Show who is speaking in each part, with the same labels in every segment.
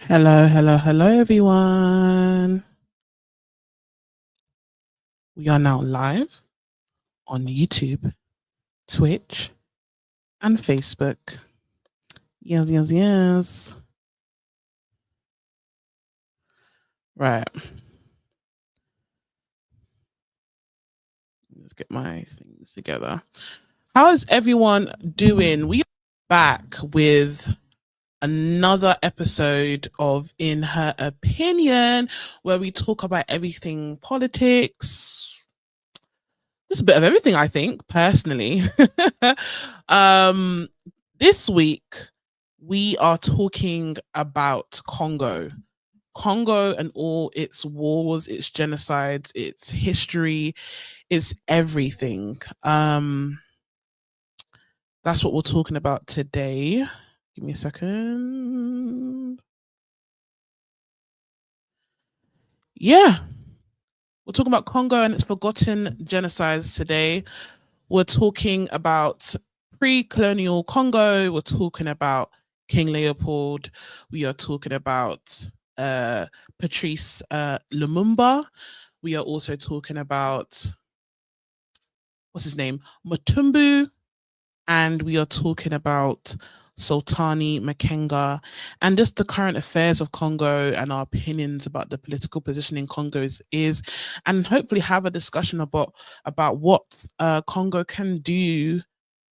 Speaker 1: Hello, hello, hello, everyone. We are now live on YouTube, Twitch, and Facebook. Yes, yes, yes. Right. Let's get my things together. How is everyone doing? We are back with another episode of In Her Opinion, where we talk about everything politics, just a bit of everything, I think, personally. um, this week we are talking about Congo. Congo and all its wars, its genocides, its history, its everything. That's what we're talking about today. Give me a second. Yeah, we're talking about Congo and its forgotten genocides today. We're talking about pre-colonial Congo. We're talking about King Leopold. We are talking about Patrice Lumumba. We are also talking about what's his name, Matumbu, and we are talking about Sultani Makenga, and just the current affairs of Congo and our opinions about the political position in Congo is and hopefully have a discussion about what Congo can do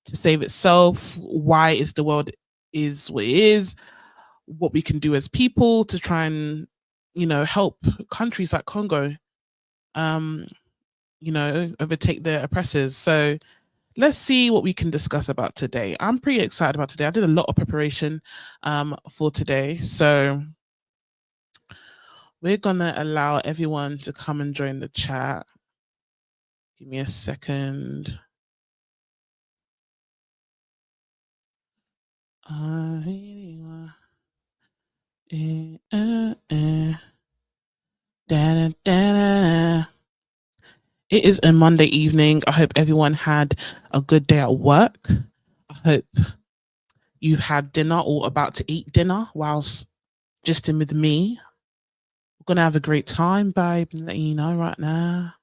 Speaker 1: to save itself, why is the world is what it is, what we can do as people to try and help countries like Congo um overtake their oppressors. So let's see what we can discuss about today. I'm pretty excited about today. I did a lot of preparation for today. So we're gonna allow everyone to come and join the chat. Give me a second. It is a Monday evening. I hope everyone had a good day at work. I hope you've had dinner or about to eat dinner whilst just in with me. We're gonna have a great time, babe. I'm letting you know right now.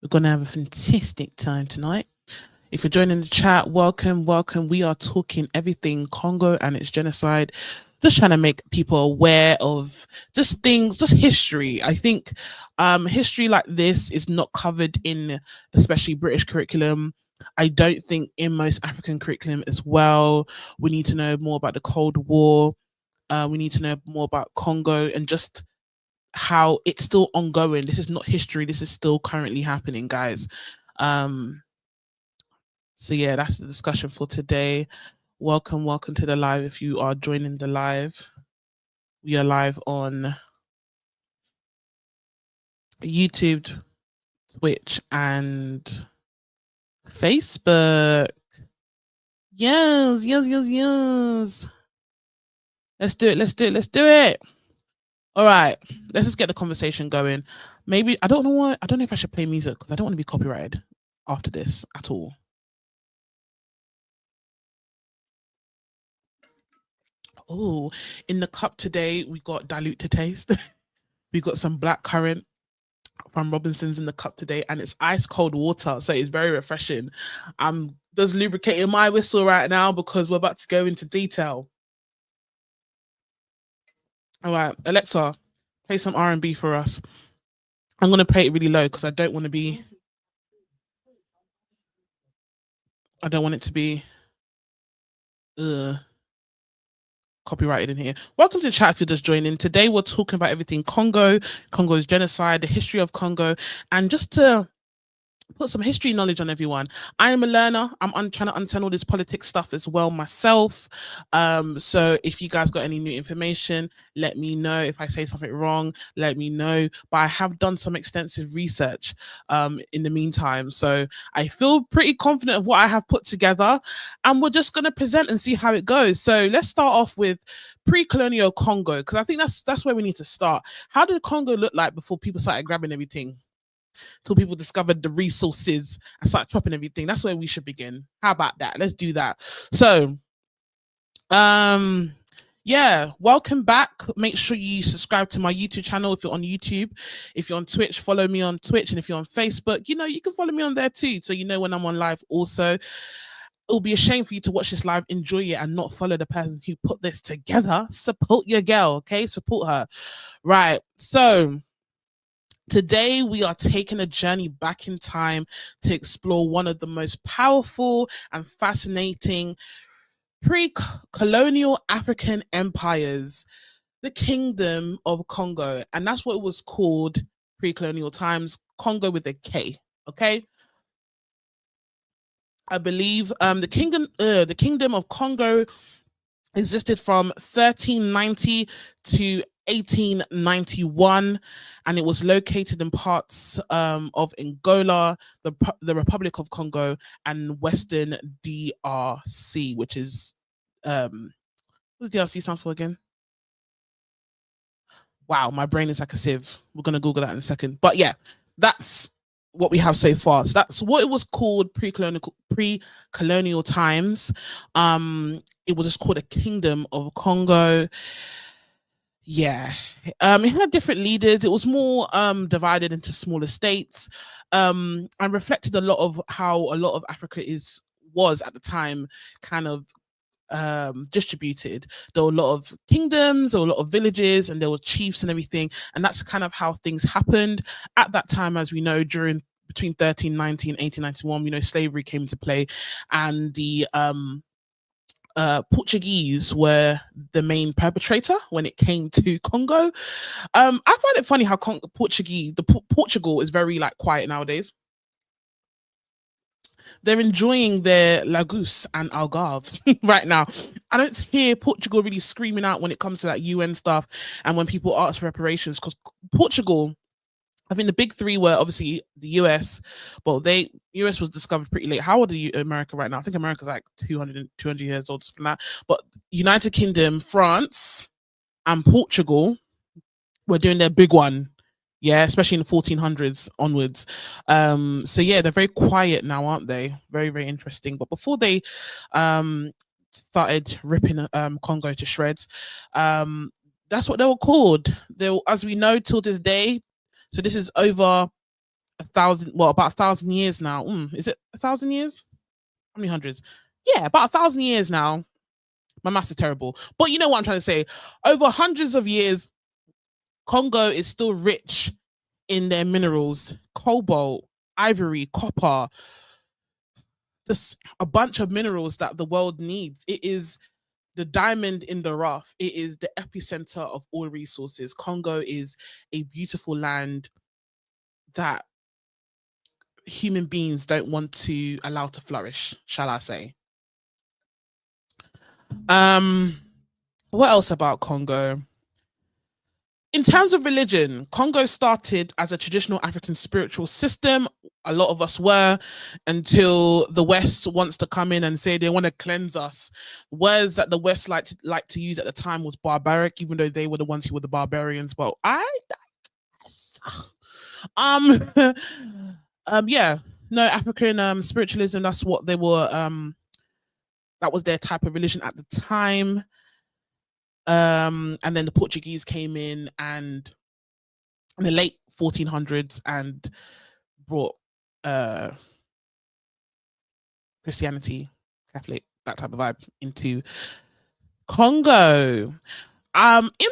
Speaker 1: We're gonna have a fantastic time tonight. If you're joining the chat, welcome, welcome. We are talking everything Congo and its genocide. Just trying to make people aware of just things, just history. I think history like this is not covered in especially British curriculum. I don't think in most African curriculum as well. We need to know more about the Cold War. We need to know more about Congo and just how it's still ongoing. This is not history. This is still currently happening, guys. Um, so yeah, that's the discussion for today. Welcome, welcome to the live. If you are joining the live, we are live on YouTube, Twitch, and Facebook. Yes, yes, yes, yes. Let's do it. Let's do it. Let's do it. All right. Let's just get the conversation going. Maybe I don't know what I don't know if I should play music because I don't want to be copyrighted after this at all. Oh, in the cup today we got dilute to taste. We got some black currant from Robinson's in the cup today, and it's ice cold water, so it's very refreshing. I'm just lubricating my whistle right now because we're about to go into detail. All right, Alexa, play some R&B for us. I'm gonna play it really low because I don't want to be. I don't want it to be. Ugh. Copyrighted in here. Welcome to the chat if you're just joining. Today we're talking about everything Congo, Congo's genocide, the history of Congo, and just to put some history knowledge on everyone. I am a learner. Trying to understand all this politics stuff as well myself. So if you guys got any new information, let me know. If I say something wrong, let me know. But I have done some extensive research in the meantime. So I feel pretty confident of what I have put together. And we're just going to present and see how it goes. So let's start off with pre-colonial Congo, because I think that's where we need to start. How did Congo look like before people started grabbing everything? Till people discovered the resources and start chopping everything. That's where we should begin. How about that? Let's do that. So, um, Yeah, welcome back. Make sure you subscribe to my YouTube channel if you're on YouTube. If you're on Twitch, follow me on Twitch. And if you're on Facebook, you can follow me on there too. So you know when I'm on live also. It'll be a shame for you to watch this live, enjoy it, and not follow the person who put this together. Support your girl, okay? Support her. Right. So today we are taking a journey back in time to explore one of the most powerful and fascinating pre-colonial African empires, the Kingdom of Congo. And that's what it was called pre-colonial times, Congo with a K. Okay. I believe the Kingdom of Congo existed from 1390 to 1891, and it was located in parts of Angola, the Republic of Congo, and Western DRC, which is what does DRC stand for again? Wow, my brain is like a sieve. We're gonna Google that in a second. But yeah, that's what we have so far. So that's what it was called pre-colonial times. It was just called a Kingdom of Congo. Yeah. It had different leaders. It was more divided into smaller states. And reflected a lot of how a lot of Africa was at the time kind of distributed. There were a lot of kingdoms, there were a lot of villages, and there were chiefs and everything. And that's kind of how things happened at that time. As we know, during between 1390 and 1891, slavery came into play, and the Portuguese were the main perpetrator when it came to Congo. I find it funny how Portugal is very like quiet nowadays. They're enjoying their Lagos and Algarve right now. I don't hear Portugal really screaming out when it comes to that UN stuff and when people ask for reparations, because Portugal, I think the big three were obviously the US, but US was discovered pretty late. How old are America right now? I think America's like 200 years old, something like that. But United Kingdom, France, and Portugal were doing their big one. Yeah, especially in the 1400s onwards. So yeah, they're very quiet now, aren't they? Very, very interesting. But before they started ripping Congo to shreds, that's what they were called. As we know till this day. So this is over about 1,000 years now. Is it 1,000 years? How many hundreds? Yeah, about 1,000 years now. My maths is terrible, but you know what I'm trying to say. Over hundreds of years, Congo is still rich in their minerals: cobalt, ivory, copper, just a bunch of minerals that the world needs. It is the diamond in the rough. It is the epicenter of all resources. Congo is a beautiful land that human beings don't want to allow to flourish, shall I say. What else about Congo? In terms of religion, Congo started as a traditional African spiritual system. A lot of us were, until the West wants to come in and say they want to cleanse us. Words that the West like to use at the time was barbaric, even though they were the ones who were the barbarians. But yeah, no, African spiritualism. That's what they were. That was their type of religion at the time. And then the Portuguese came in and in the late 1400s and brought Christianity, Catholic, that type of vibe into Congo. In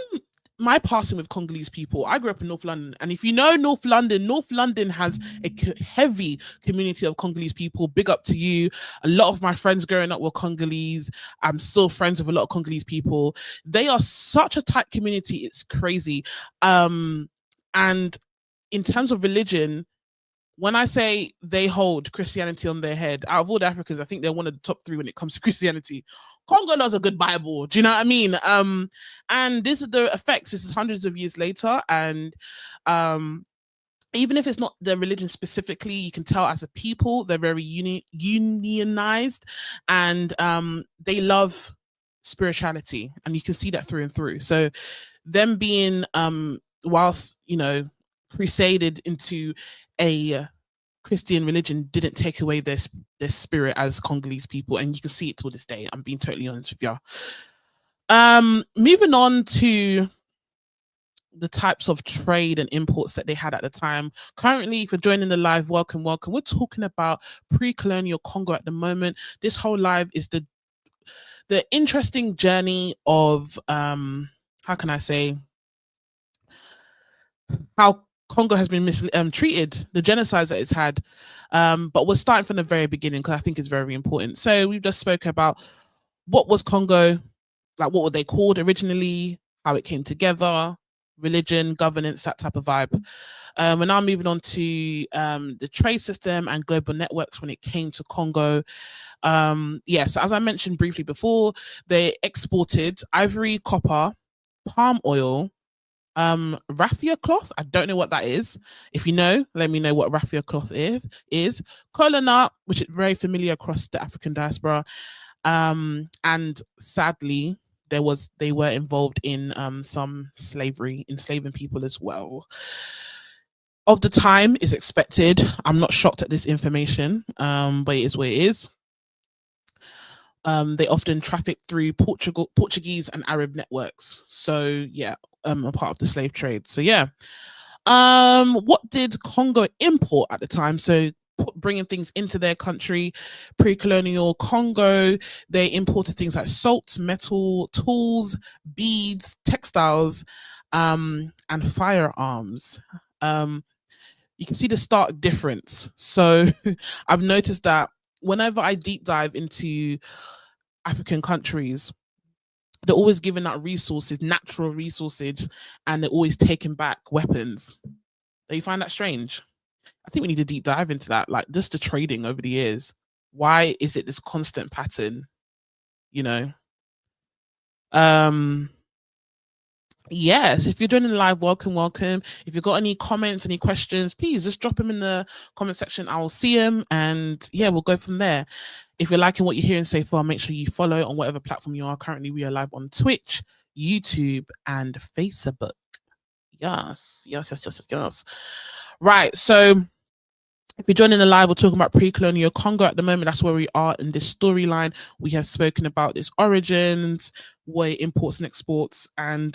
Speaker 1: my passing with Congolese people, I grew up in North London, and if you know North London has a heavy community of Congolese people. Big up to you. A lot of my friends growing up were Congolese. I'm still friends with a lot of Congolese people. They are such a tight community, it's crazy. And in terms of religion, when I say they hold Christianity on their head, out of all the Africans, I think they're one of the top three when it comes to Christianity. Congo knows a good Bible. Do you know what I mean? And this is the effects. This is hundreds of years later. And even if it's not their religion specifically, you can tell as a people, they're very unionized, and they love spirituality. And you can see that through and through. So them being, whilst, crusaded into a Christian religion, didn't take away their spirit as Congolese people, and you can see it to this day. I'm being totally honest with you. Moving on to the types of trade and imports that they had at the time. Currently, if you're joining the live, welcome, welcome. We're talking about pre-colonial Congo at the moment. This whole live is the interesting journey of how can I say, how Congo has been treated, the genocides that it's had. But we're starting from the very beginning because I think it's very important. So we've just spoken about what was Congo, like what were they called originally, how it came together, religion, governance, that type of vibe. We're now moving on to the trade system and global networks when it came to Congo. Yes, as I mentioned briefly before, they exported ivory, copper, palm oil, raffia cloth. I don't know what that is. If you know, let me know what raffia cloth is kola nut, which is very familiar across the African diaspora. And sadly, they were involved in some slavery, enslaving people as well. Of the time is expected. I'm not shocked at this information, but it is what it is. They often traffic through Portuguese and Arab networks. So yeah, a part of the slave trade. So yeah. What did Congo import at the time? So bringing things into their country, pre-colonial Congo, they imported things like salt, metal, tools, beads, textiles, and firearms. You can see the stark difference. So I've noticed that whenever I deep dive into African countries, they're always giving out resources, natural resources, and they're always taking back weapons. Do you find that strange? I think we need to deep dive into that, like just the trading over the years. Why is it this constant pattern? You know. Yes, if you're joining the live, welcome, welcome. If you've got any comments, any questions, please just drop them in the comment section. I will see them, and yeah, we'll go from there. If you're liking what you're hearing so far, make sure you follow on whatever platform you are. Currently, we are live on Twitch, YouTube, and Facebook. Yes, yes, yes, yes, yes, yes. Right, so if you're joining the live, we're talking about pre-colonial Congo at the moment. That's where we are in this storyline. We have spoken about its origins, what it imports and exports, and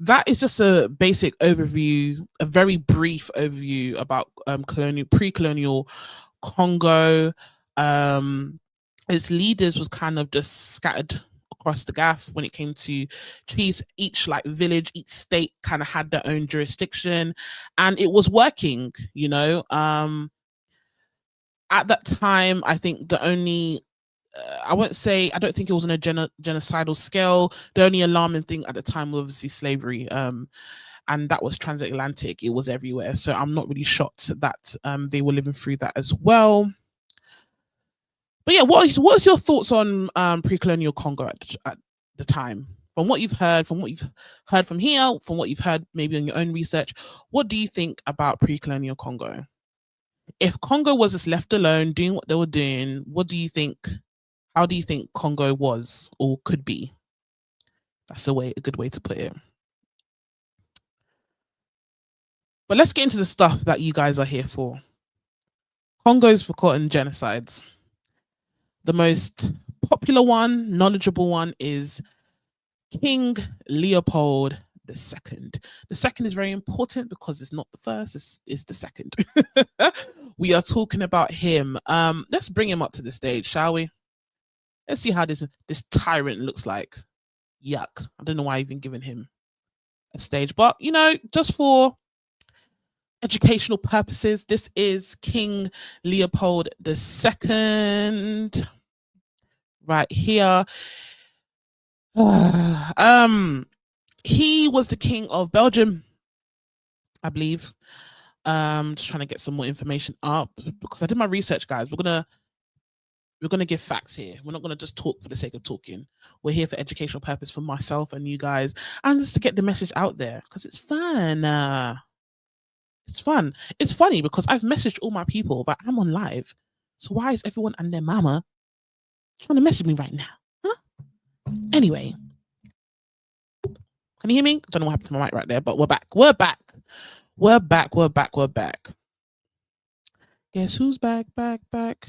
Speaker 1: that is just a basic overview, a very brief overview about pre-colonial Congo. Its leaders was kind of just scattered across the gaff when it came to chiefs. Each like village, each state kind of had their own jurisdiction, and it was working. You know, at that time, I think the only I won't say, I don't think it was on a genocidal scale. The only alarming thing at the time was obviously slavery. And that was transatlantic. It was everywhere. So I'm not really shocked that they were living through that as well. But yeah, what's your thoughts on pre-colonial Congo at the time? From what you've heard, from here, from what you've heard maybe on your own research, what do you think about pre-colonial Congo? If Congo was just left alone doing what they were doing, what do you think? How do you think Congo was or could be? That's a good way to put it. But let's get into the stuff that you guys are here for. Congo's forgotten genocides. The most popular one, knowledgeable one, is King Leopold II. The second is very important because it's not the first, it's the second. We are talking about him. Let's bring him up to the stage, shall we? Let's see how this tyrant looks like. Yuck. I don't know why I've even given him a stage, but you know, just for educational purposes, this is King Leopold II right here. He was the king of Belgium, I believe. Just trying to get some more information up because I did my research, guys. We're gonna give facts here. We're not gonna just talk for the sake of talking. We're here for educational purpose for myself and you guys, and just to get the message out there because it's fun. It's fun. It's funny because I've messaged all my people that I'm on live. So why is everyone and their mama trying to message me right now? Huh? Anyway, can you hear me? I don't know what happened to my mic right there, but we're back. We're back. We're back. We're back. We're back. Guess who's back? Back. Back.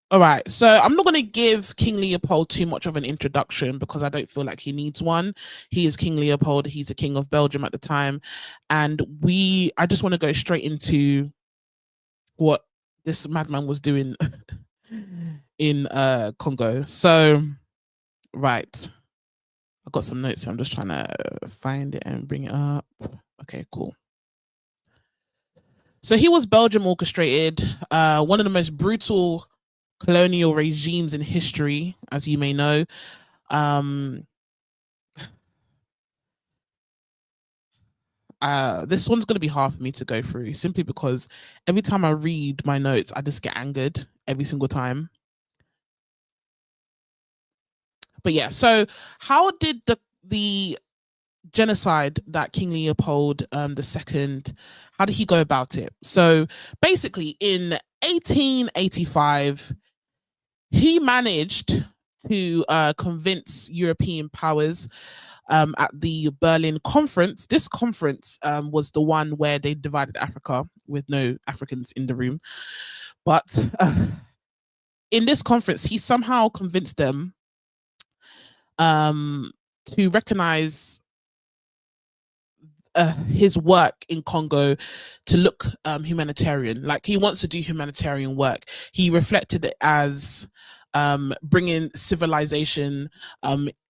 Speaker 1: All right, so I'm not going to give King Leopold too much of an introduction because I don't feel like he needs one. He is King Leopold. He's the king of Belgium at the time, and I just want to go straight into what this madman was doing in Congo. So, right, I got some notes. I'm just trying to find it and bring it up. Okay, cool. So he was Belgium orchestrated, one of the most brutal colonial regimes in history, as you may know. This one's going to be hard for me to go through simply because every time I read my notes, I just get angered every single time. But yeah, so how did the genocide that King Leopold II, how did he go about it? So basically, in 1885, he managed to convince European powers at the Berlin conference. This conference was the one where they divided Africa with no Africans in the room. But in this conference, he somehow convinced them to recognize his work in Congo to look humanitarian. Like he wants to do humanitarian work. He reflected it as bringing civilization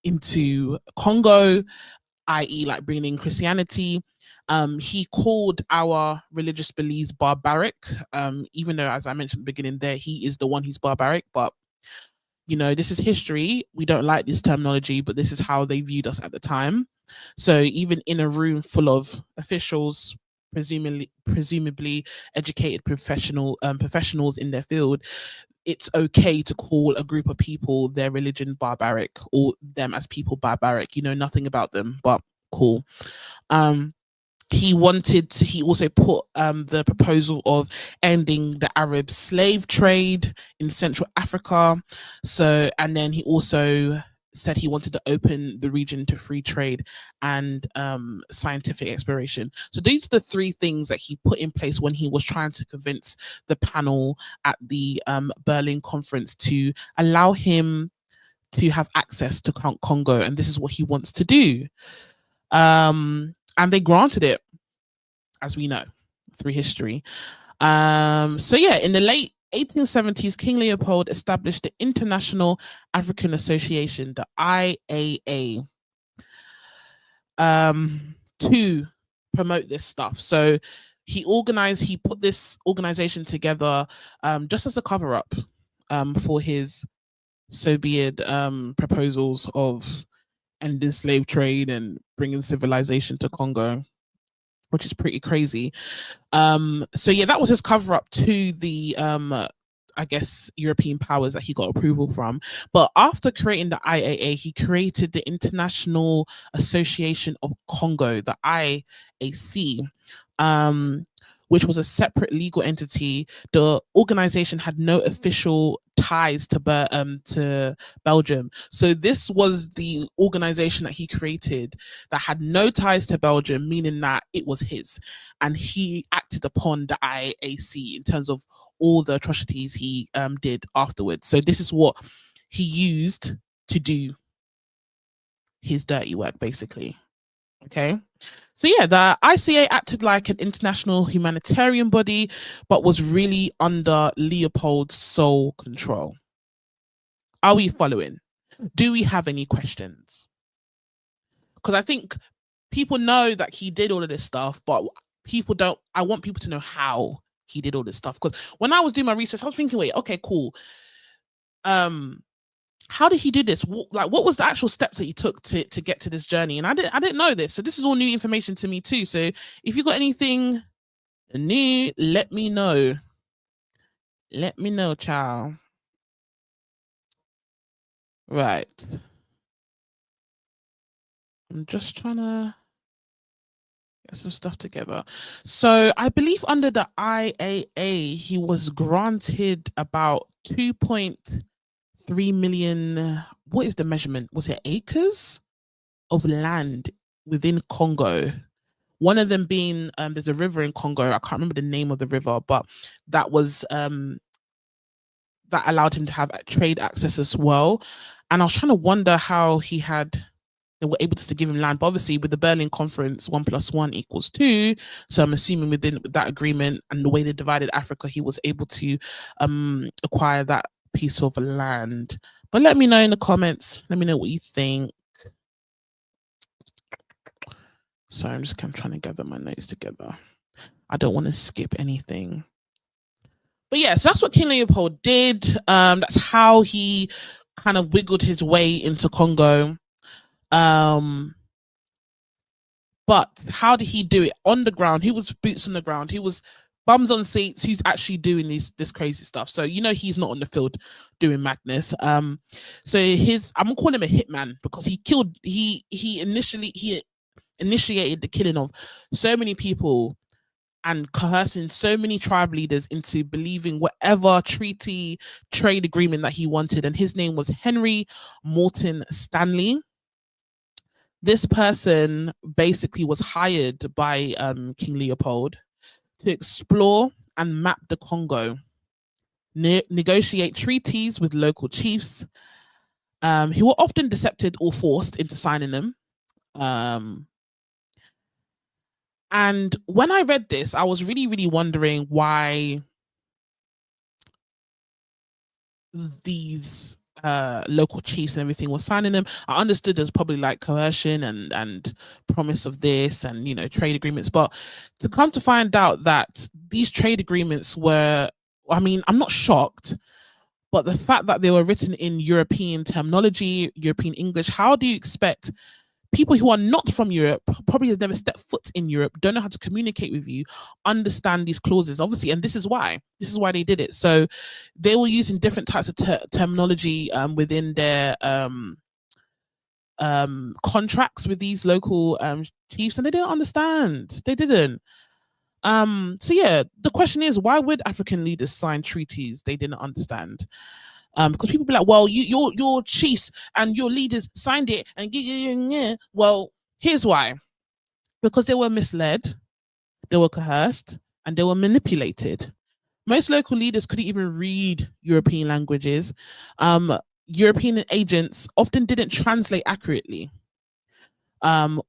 Speaker 1: into Congo, i.e., like bringing in Christianity. He called our religious beliefs barbaric, even though, as I mentioned at the beginning, there he is the one who's barbaric, but this is history. We don't like this terminology, but this is how they viewed us at the time. So even in a room full of officials, presumably educated professionals in their field, it's okay to call a group of people, their religion, barbaric, or them as people barbaric. You know nothing about them, but cool. He also put the proposal of ending the Arab slave trade in Central Africa. So, and then he also said he wanted to open the region to free trade and scientific exploration. So these are the three things that he put in place when he was trying to convince the panel at the Berlin conference to allow him to have access to Congo, and this is what he wants to do. And they granted it, as we know through history. So yeah, in the late 1870s, King Leopold established the International African Association, the IAA, to promote this stuff. So he put this organization together just as a cover-up for his Soviet proposals of ending slave trade and bringing civilization to Congo, which is pretty crazy. So yeah, that was his cover up to the I guess European powers that he got approval from. But after creating the IAA, he created the International Association of Congo, the IAC, which was a separate legal entity. The organization had no official ties to Belgium. So this was the organization that he created that had no ties to Belgium, meaning that it was his. And he acted upon the IAC in terms of all the atrocities he did afterwards. So this is what he used to do his dirty work, basically. Okay. So yeah, the ICA acted like an international humanitarian body, but was really under Leopold's sole control. Are we following? Do we have any questions? Because I think people know that he did all of this stuff, but people don't. I want people to know how he did all this stuff. Because when I was doing my research, I was thinking, wait, okay, cool. How did he do this? What was the actual steps that he took to get to this journey? And I didn't know this, so this is all new information to me too. So if you got anything new, let me know. Let me know, child. Right. I'm just trying to get some stuff together. So I believe under the IAA, he was granted about 2.3 million. What is the measurement? Was it acres of land within Congo? One of them being there's a river in Congo. I can't remember the name of the river, but that was that allowed him to have trade access as well. And I was trying to wonder how they were able to give him land. But obviously, with the Berlin Conference, 1+1=2. So I'm assuming within that agreement and the way they divided Africa, he was able to acquire that piece of land. But let me know in the comments. Let me know what you think. So I'm trying to gather my notes together. I don't want to skip anything. But yeah, so that's what King Leopold did. That's how he kind of wiggled his way into Congo. But how did he do it on the ground? He was boots on the ground. He was bums on seats. He's actually doing this crazy stuff. So he's not on the field doing madness. So I'm gonna call him a hitman because he initiated the killing of so many people and coercing so many tribe leaders into believing whatever treaty, trade agreement that he wanted. And his name was Henry Morton Stanley. This person basically was hired by King Leopold to explore and map the Congo, negotiate treaties with local chiefs who were often decepted or forced into signing them. And when I read this, I was really, really wondering why these local chiefs and everything were signing them. I understood there's probably like coercion and promise of this and trade agreements, but to come to find out that these trade agreements were, I mean, I'm not shocked, but the fact that they were written in European terminology, European English, how do you expect people who are not from Europe, probably have never stepped foot in Europe, don't know how to communicate with you, understand these clauses, obviously, and this is why they did it. So they were using different types of terminology within their contracts with these local chiefs, and they didn't understand. They didn't. So yeah, the question is, why would African leaders sign treaties they didn't understand? Because people be like, well, your chiefs and your leaders signed it, and well, here's why: because they were misled, they were coerced, and they were manipulated. Most local leaders couldn't even read European languages. European agents often didn't translate accurately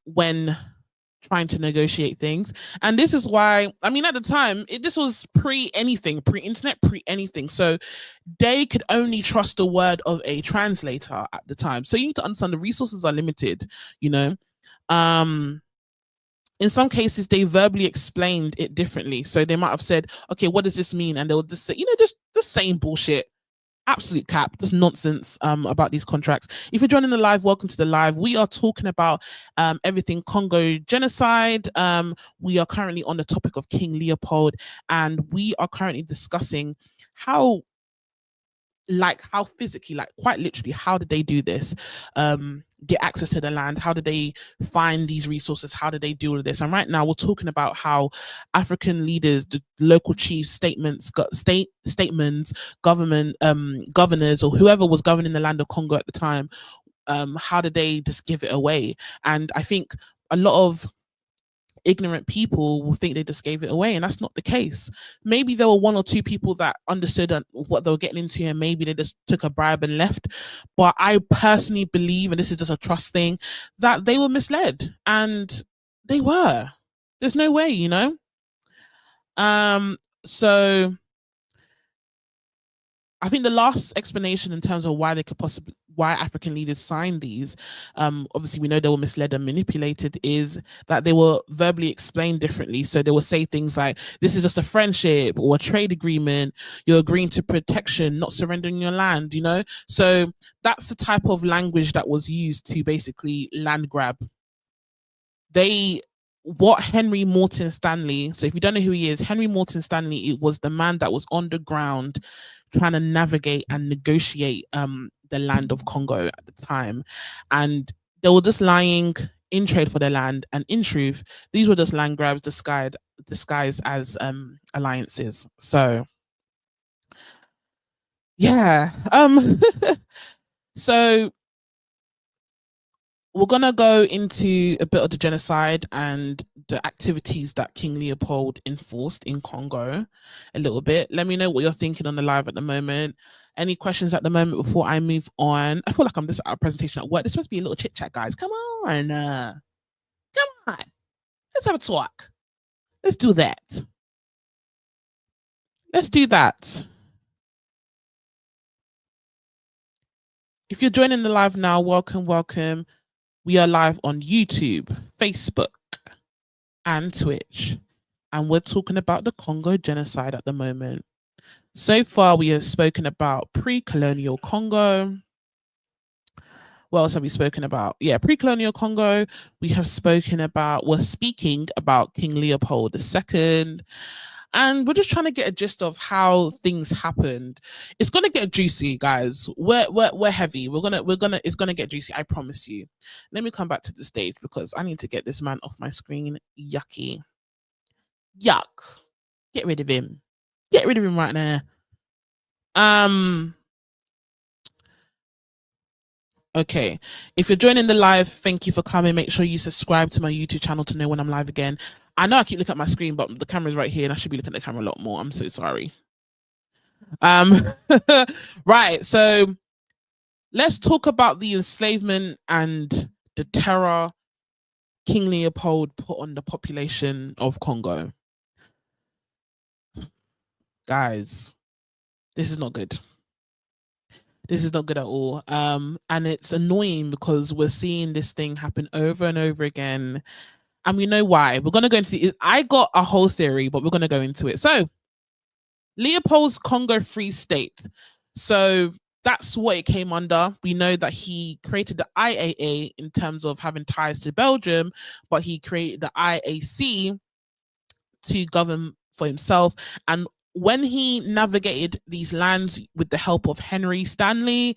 Speaker 1: when trying to negotiate things. And this is why, I mean, at the time, this was pre-anything, pre-internet, pre-anything. So they could only trust the word of a translator at the time. So you need to understand the resources are limited, in some cases, they verbally explained it differently. So they might have said, okay, what does this mean? And they'll just say, just saying bullshit. Absolute cap, just nonsense about these contracts. If you're joining the live, welcome to the live. We are talking about everything Congo genocide. We are currently on the topic of King Leopold, and we are currently discussing how physically, quite literally, how did they do this? Get access to the land? How did they find these resources? How did they do all of this? And right now we're talking about how African leaders, the local chiefs, statements, government, governors, or whoever was governing the land of Congo at the time, how did they just give it away? And I think a lot of ignorant people will think they just gave it away, and that's not the case. Maybe there were one or two people that understood what they were getting into, and maybe they just took a bribe and left. But I personally believe, and this is just a trust thing, that they were misled, and they were. There's no way, so I think the last explanation in terms of why African leaders signed these, obviously we know they were misled and manipulated, is that they were verbally explained differently. So they will say things like, this is just a friendship or a trade agreement, you're agreeing to protection, not surrendering your land, So that's the type of language that was used to basically land grab. What Henry Morton Stanley, so if you don't know who he is, Henry Morton Stanley, it was the man that was on the ground trying to navigate and negotiate the land of Congo at the time. And they were just lying in trade for their land. And in truth, these were just land grabs disguised as alliances. So yeah. So we're gonna go into a bit of the genocide and the activities that King Leopold enforced in Congo a little bit. Let me know what you're thinking on the live at the moment. Any questions at the moment before I move on? I feel like I'm just at a presentation at work. This must be a little chit chat, guys. Come on, come on. Let's have a talk. Let's do that. Let's do that. If you're joining the live now, welcome, welcome. We are live on YouTube, Facebook, and Twitch. And we're talking about the Congo genocide at the moment. So far, we have spoken about pre-colonial Congo. What else have we spoken about? Yeah, pre-colonial Congo. We have spoken about, we're speaking about King Leopold II. And we're just trying to get a gist of how things happened. It's gonna get juicy, guys. We're heavy. It's gonna get juicy. I promise you. Let me come back to the stage because I need to get this man off my screen. Yucky. Yuck. Get rid of him. Get rid of him right now. Okay. If you're joining the live, thank you for coming. Make sure you subscribe to my YouTube channel to know when I'm live again. I know I keep looking at my screen, but the camera's right here and I should be looking at the camera a lot more. I'm so sorry. Right. So let's talk about the enslavement and the terror King Leopold put on the population of Congo. Guys, this is not good. This is not good at all. And it's annoying because we're seeing this thing happen over and over again. And we know why. We're going to go into it. I got a whole theory, but we're going to go into it. So, Leopold's Congo Free State. So, that's what it came under. We know that he created the IAA in terms of having ties to Belgium, but he created the IAC to govern for himself. And when he navigated these lands with the help of Henry Stanley,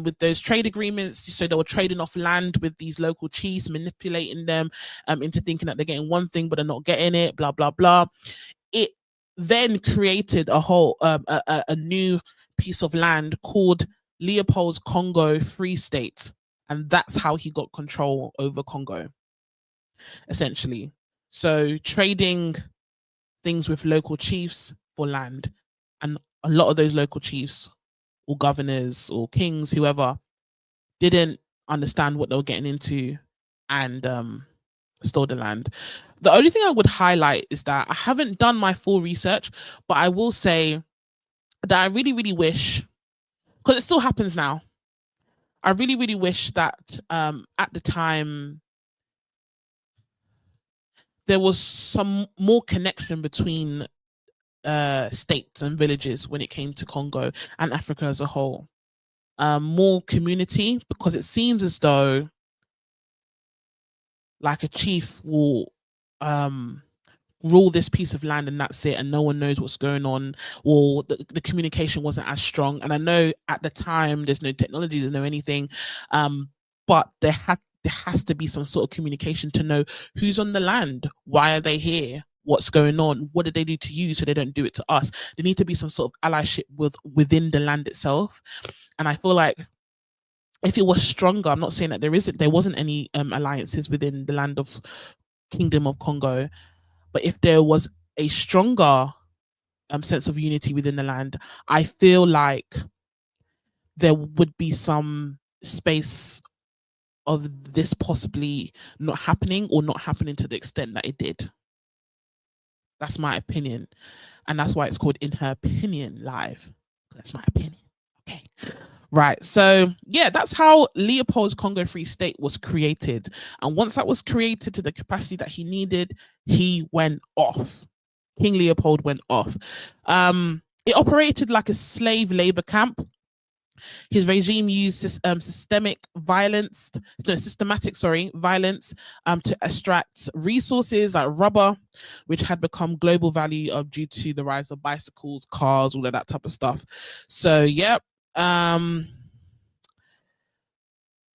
Speaker 1: with those trade agreements, so they were trading off land with these local chiefs, manipulating them into thinking that they're getting one thing but they're not getting it, blah blah blah. It then created a whole a new piece of land called Leopold's Congo Free State, and that's how he got control over Congo, essentially. So trading things with local chiefs for land, and a lot of those local chiefs or governors or kings, whoever, didn't understand what they were getting into and stole the land. The only thing I would highlight is that I haven't done my full research, but I will say that I really, really wish, because it still happens now, I really, really wish that at the time there was some more connection between states and villages when it came to Congo and Africa as a whole. More community, because it seems as though like a chief will rule this piece of land and that's it, and no one knows what's going on, or the communication wasn't as strong. And I know at the time there's no technology, there's no anything, but there has to be some sort of communication to know who's on the land, why are they here, what's going on, what did they do to you so they don't do it to us. There need to be some sort of allyship within the land itself. And I feel like if it was stronger, I'm not saying that there wasn't any alliances within the land of Kingdom of Congo, but if there was a stronger sense of unity within the land, I feel like there would be some space of this possibly not happening, or not happening to the extent that it did. That's my opinion. And that's why it's called In Her Opinion Live. That's my opinion. Okay. Right. So, yeah, that's how Leopold's Congo Free State was created. And once that was created to the capacity that he needed, he went off. King Leopold went off. It operated like a slave labor camp. His regime used systematic violence to extract resources like rubber, which had become global value due to the rise of bicycles, cars, all of that type of stuff. So, yeah.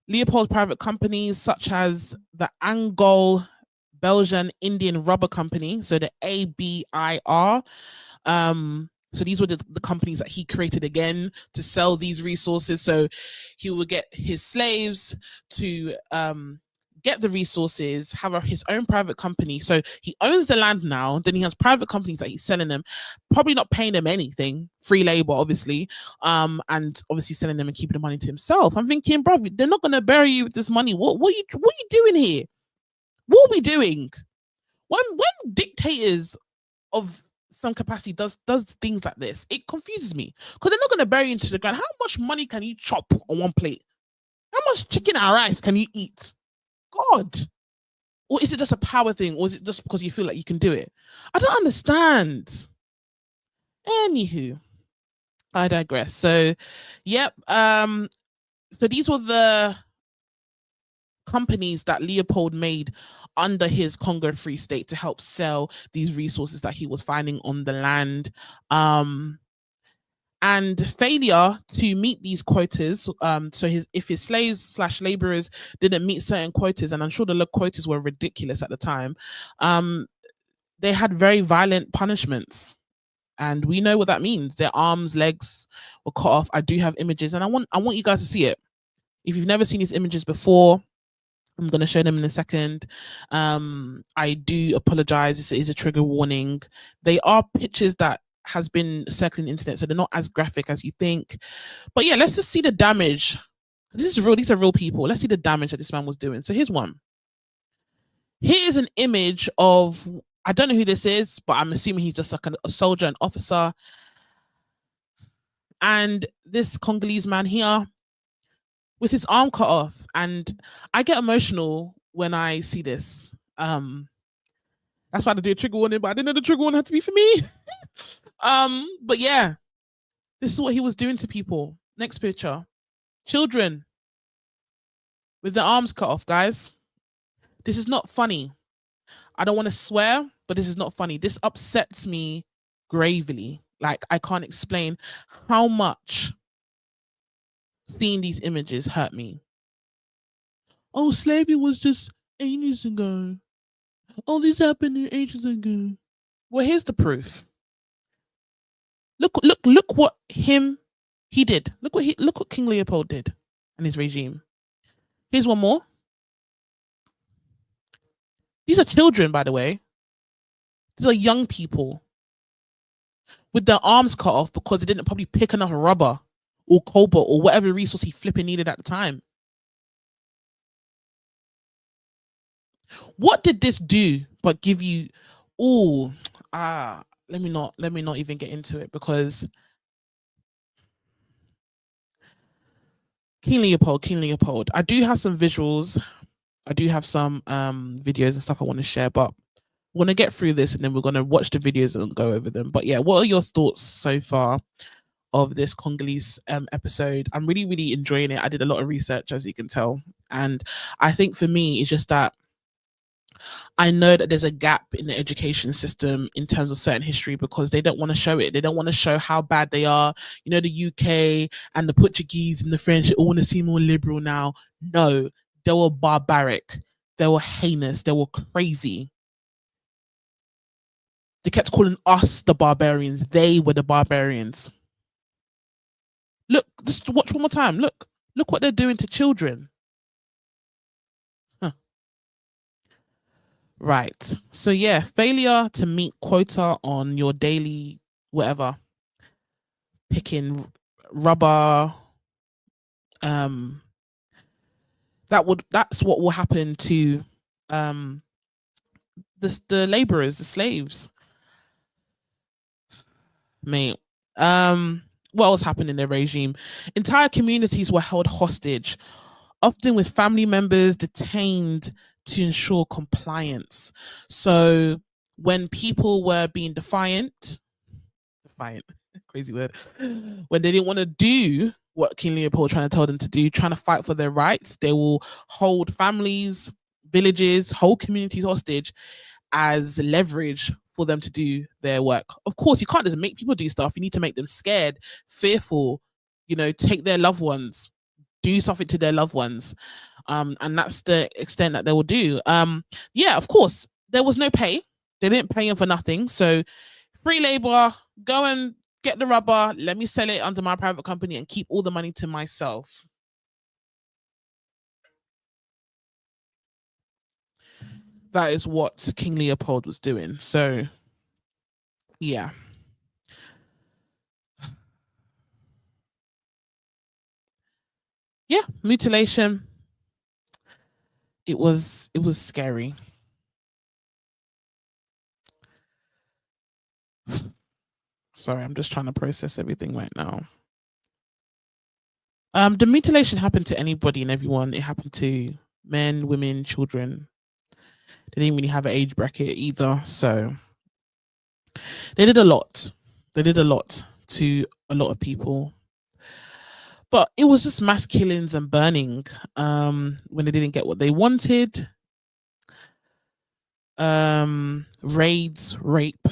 Speaker 1: Leopold's private companies, such as the Anglo Belgian Indian Rubber Company, so the ABIR, So these were the companies that he created again to sell these resources. So he would get his slaves to get the resources, have his own private company. So he owns the land now. Then he has private companies that he's selling them, probably not paying them anything, free labor, obviously, and obviously selling them and keeping the money to himself. I'm thinking, bro, they're not gonna bury you with this money. What are you doing here? What are we doing? When dictators of some capacity does things like this, it confuses me because they're not going to bury you into the ground. How much money can you chop on one plate? How much chicken and rice can you eat? God. Or is it just a power thing, or is it just because you feel like you can do it? I don't understand. Anywho, I digress. So yep, so these were the companies that Leopold made under his Congo Free State to help sell these resources that he was finding on the land. And failure to meet these quotas, so if his slaves / laborers didn't meet certain quotas, and I'm sure the quotas were ridiculous at the time, they had very violent punishments. And we know what that means. Their arms, legs were cut off. I do have images, and I want you guys to see it. If you've never seen these images before, I'm going to show them in a second. I do apologize. This is a trigger warning. They are pictures that has been circling the internet, so they're not as graphic as you think. But yeah, let's just see the damage. This is real. These are real people. Let's see the damage that this man was doing. So here's one. Here is an image of, I don't know who this is, but I'm assuming he's just like a soldier, an officer. And this Congolese man here, with his arm cut off, and I get emotional when I see this. That's why I did a trigger warning, but I didn't know the trigger warning had to be for me. But yeah, this is what he was doing to people. Next picture. Children with their arms cut off, guys. This is not funny. I don't want to swear, but this is not funny. This upsets me gravely. Like, I can't explain how much seeing these images hurt me. Oh, slavery was just ages ago. Oh, this happened ages ago. Well, here's the proof. Look what he did. Look what King Leopold did and his regime. Here's one more. These are children, by the way. These are young people with their arms cut off because they didn't probably pick enough rubber or cobalt or whatever resource he flipping needed at the time. What did this do but give you? Let me not even get into it, because King Leopold. I do have some visuals. I do have some videos and stuff I want to share, but we're gonna get through this and then we're gonna watch the videos and go over them. But yeah, what are your thoughts so far of this Congolese episode? I'm really enjoying it. I did a lot of research, as you can tell, and I think for me it's just that I know that there's a gap in the education system in terms of certain history, because they don't want to show it. They don't want to show how bad they are. You know, the UK and the Portuguese and the French all want to seem more liberal now. No, they were barbaric. They were heinous. They were crazy. They kept calling us the barbarians. They were the barbarians. Look, just watch one more time. Look what they're doing to children. Huh. Right. So yeah, failure to meet quota on your daily whatever, picking rubber, that's what will happen to the laborers, the slaves. Mate. What else happened in the regime? Entire communities were held hostage, often with family members detained to ensure compliance. So when people were being defiant, crazy word, when they didn't want to do what King Leopold trying to tell them to do, trying to fight for their rights, they will hold families, villages, whole communities hostage as leverage for them to do their work. Of course, you can't just make people do stuff. You need to make them scared, fearful, take their loved ones, do something to their loved ones. And that's the extent that they will do. Yeah, of course, there was no pay. They didn't pay them for nothing. So free labor, go and get the rubber, let me sell it under my private company and keep all the money to myself. That is what King Leopold was doing. So, yeah. Yeah, mutilation. It was scary. Sorry, I'm just trying to process everything right now. The mutilation happened to anybody and everyone. It happened to men, women, children. They didn't really have an age bracket either. So they did a lot. They did a lot to a lot of people. But it was just mass killings and burning when they didn't get what they wanted. Raids, rape,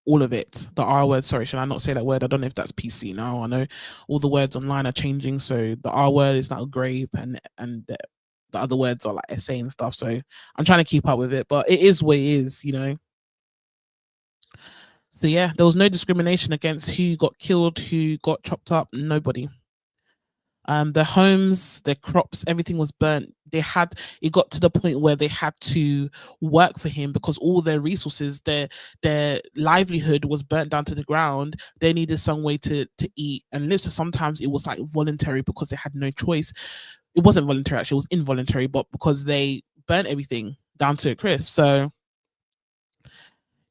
Speaker 1: all of it. The R word, sorry, should I not say that word? I don't know if that's PC now. I know all the words online are changing, so the R word is now grape, and the other words are like essay and stuff. So I'm trying to keep up with it, but it is what it is, you know. So yeah, there was no discrimination against who got killed, who got chopped up. Nobody. Their homes, their crops, everything was burnt. It got to the point where they had to work for him because all their resources, their livelihood was burnt down to the ground. They needed some way to eat and live. So sometimes it was like voluntary because they had no choice. It wasn't voluntary, actually, it was involuntary, but because they burnt everything down to a crisp. So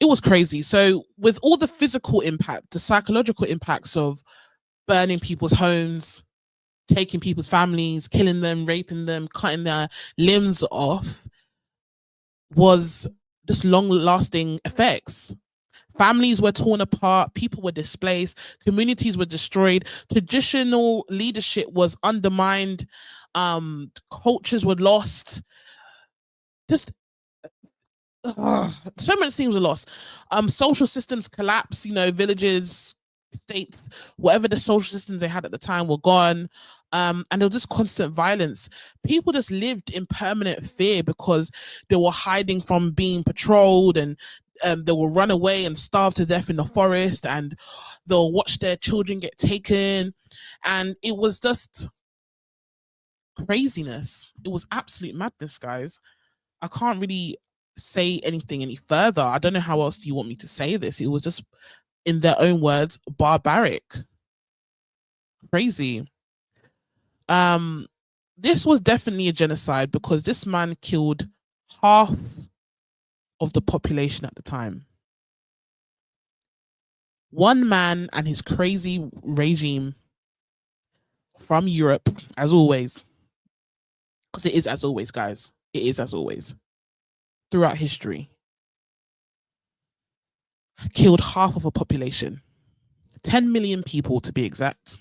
Speaker 1: it was crazy. So with all the physical impact, the psychological impacts of burning people's homes, taking people's families, killing them, raping them, cutting their limbs off, was just long lasting effects. Families were torn apart, people were displaced, communities were destroyed, traditional leadership was undermined, cultures were lost. Just so many things were lost. Social systems collapsed, you know, villages, states, whatever the social systems they had at the time were gone. And there was just constant violence. People just lived in permanent fear because they were hiding from being patrolled, and they will run away and starve to death in the forest, and they'll watch their children get taken. And it was just craziness. It was absolute madness, guys. I can't really say anything any further. I don't know how else do you want me to say this. It was just, in their own words, barbaric, crazy. Um, this was definitely a genocide because this man killed half of the population at the time. One man and his crazy regime from Europe, as always, because it is as always, guys. It is as always. Throughout history, killed half of a population, 10 million people to be exact.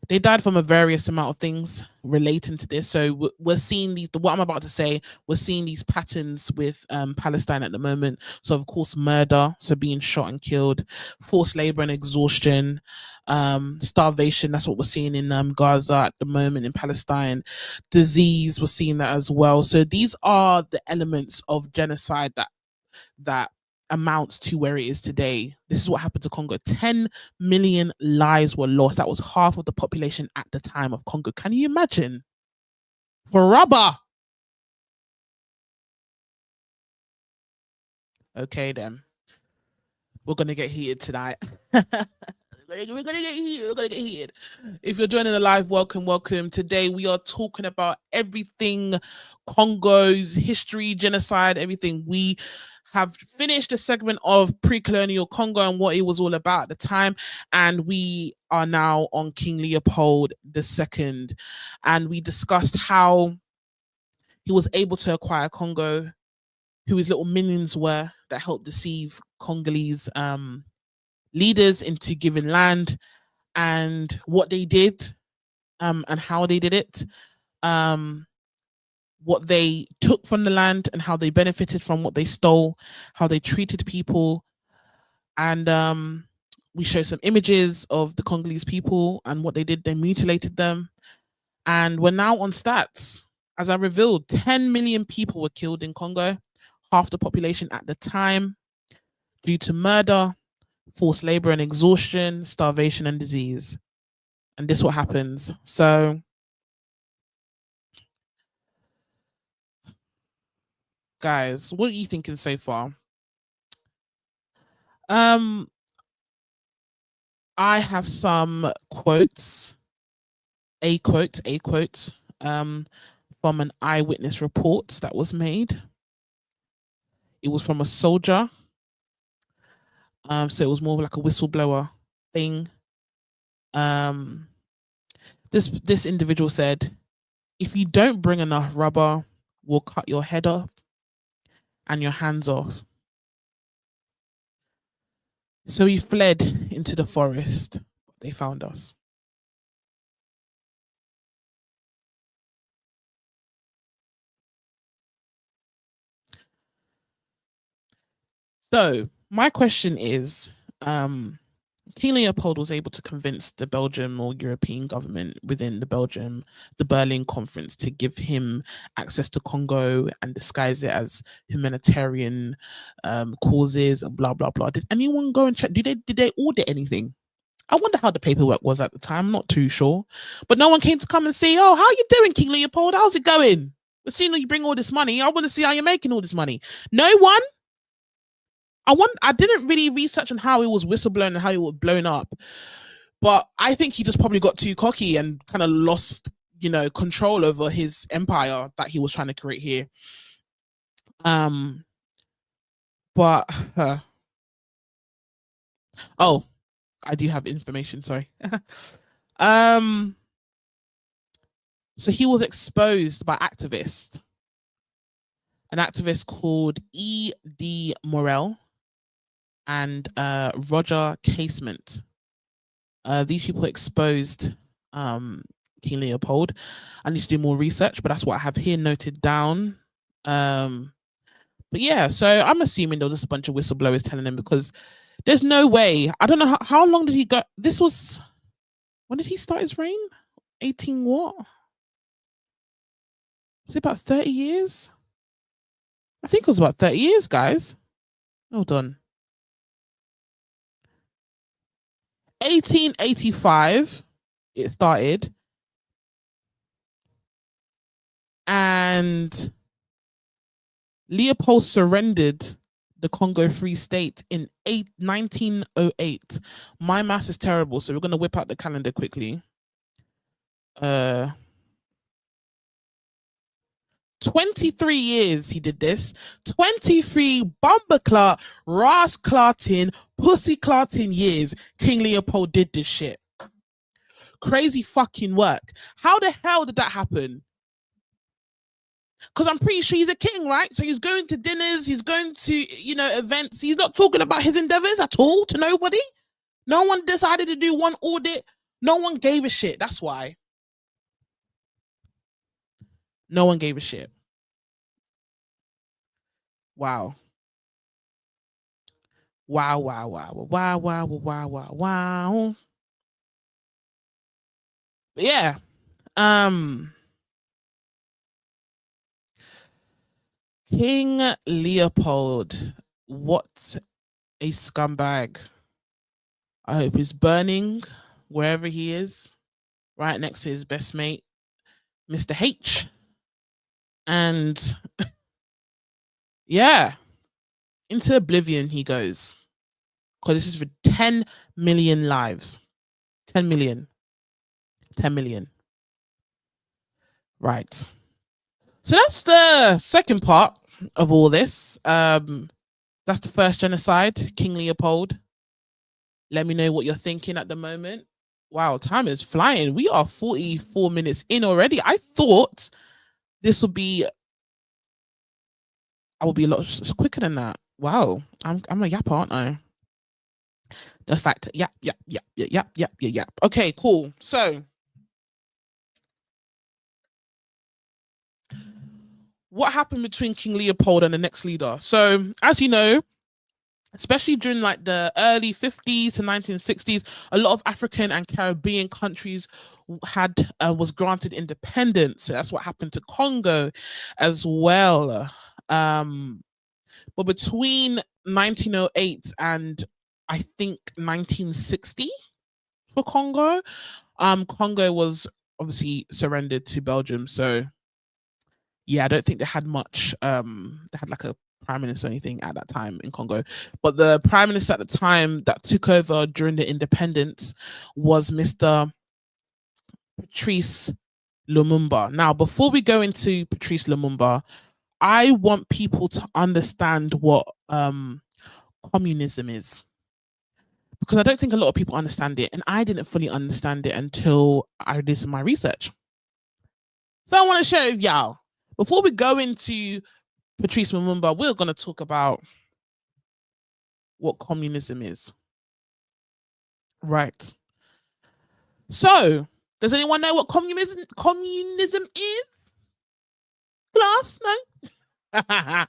Speaker 1: They died from a various amount of things relating to this. So we're seeing these, what I'm about to say, we're seeing these patterns with Palestine at the moment. So of course, murder, so being shot and killed, forced labor and exhaustion, starvation. That's what we're seeing in Gaza at the moment, in Palestine. Disease, we're seeing that as well. So these are the elements of genocide that amounts to where it is today. This is what happened to Congo. 10 million lives were lost. That was half of the population at the time of Congo. Can you imagine? For rubber. Okay, then. We're going to get heated tonight. We're gonna get heated. We're gonna get heated. If you're joining the live, welcome, welcome. Today we are talking about everything Congo's history, genocide, everything. We have finished the segment of pre-colonial Congo and what it was all about at the time, and we are now on King Leopold II, and we discussed how he was able to acquire Congo, who his little minions were that helped deceive Congolese leaders into giving land, and what they did, and how they did it, what they took from the land and how they benefited from what they stole, how they treated people. And we show some images of the Congolese people and what they did. They mutilated them. And we're now on stats. As I revealed, 10 million people were killed in Congo, half the population at the time, due to murder, forced labor and exhaustion, starvation and disease. And this is what happens. So, guys, what are you thinking so far? I have some quotes, a quote, from an eyewitness report that was made. It was from a soldier. So it was more like a whistleblower thing. This individual said, if you don't bring enough rubber, we'll cut your head off and your hands off. So we fled into the forest. They found us. So my question is, King Leopold was able to convince the Belgian or European government within the Berlin Conference, to give him access to Congo and disguise it as humanitarian causes and blah blah blah. Did anyone go and check? Did they audit anything? I wonder how the paperwork was at the time. I'm not too sure, but no one came to come and see. Oh, how you doing, King Leopold? How's it going? We're seeing you bring all this money. I want to see how you're making all this money. No one. I didn't really research on how it was whistleblown and how it was blown up, but I think he just probably got too cocky and kind of lost, control over his empire that he was trying to create here. But oh, I do have information. Sorry. So he was exposed by an activist called E.D. Morel and Roger Casement. These people exposed King Leopold. I need to do more research, but that's what I have here noted down. But yeah, so I'm assuming there was just a bunch of whistleblowers telling him, because there's no way. I don't know how long did he go. When did he start his reign? 18 what? Was it about 30 years? I think it was about 30 years, guys. Hold on. 1885, it started. And Leopold surrendered the Congo Free State in 1908. My maths is terrible, so we're going to whip out the calendar quickly. 23 years he did this. 23 bumper clot, ras clotting, pussy clotting years King Leopold did this shit. Crazy fucking work. How the hell did that happen? Because I'm pretty sure he's a king, right? So he's going to dinners, he's going to, events. He's not talking about his endeavors at all to nobody. No one decided to do one audit. No one gave a shit. That's why. No one gave a shit. Wow. Wow, wow, wow, wow, wow, wow, wow, wow. But yeah. King Leopold, what a scumbag. I hope he's burning wherever he is, right next to his best mate, Mr. H. And yeah, into oblivion he goes. Because this is for 10 million lives. 10 million. 10 million. Right. So that's the second part of all this. That's the first genocide, King Leopold. Let me know what you're thinking at the moment. Wow, time is flying. We are 44 minutes in already. I thought this would be, I will be a lot quicker than that. Wow, I'm a yapper, aren't I? Just like yap. Okay, cool. So what happened between King Leopold and the next leader? So as you know, especially during like the early 50s to 1960s, a lot of African and Caribbean countries was granted independence. So that's what happened to Congo as well. But between 1908 and I think 1960 for Congo. Congo was obviously surrendered to Belgium, so yeah, I don't think they had much. They had like a prime minister or anything at that time in Congo, but the prime minister at the time that took over during the independence was Mr. Patrice Lumumba. Now, before we go into Patrice Lumumba, I want people to understand what communism is, because I don't think a lot of people understand it, and I didn't fully understand it until I did some of my research. So I want to share with y'all. Before we go into Patrice Lumumba, we're going to talk about what communism is. Right. So, does anyone know what communism is? Class, no?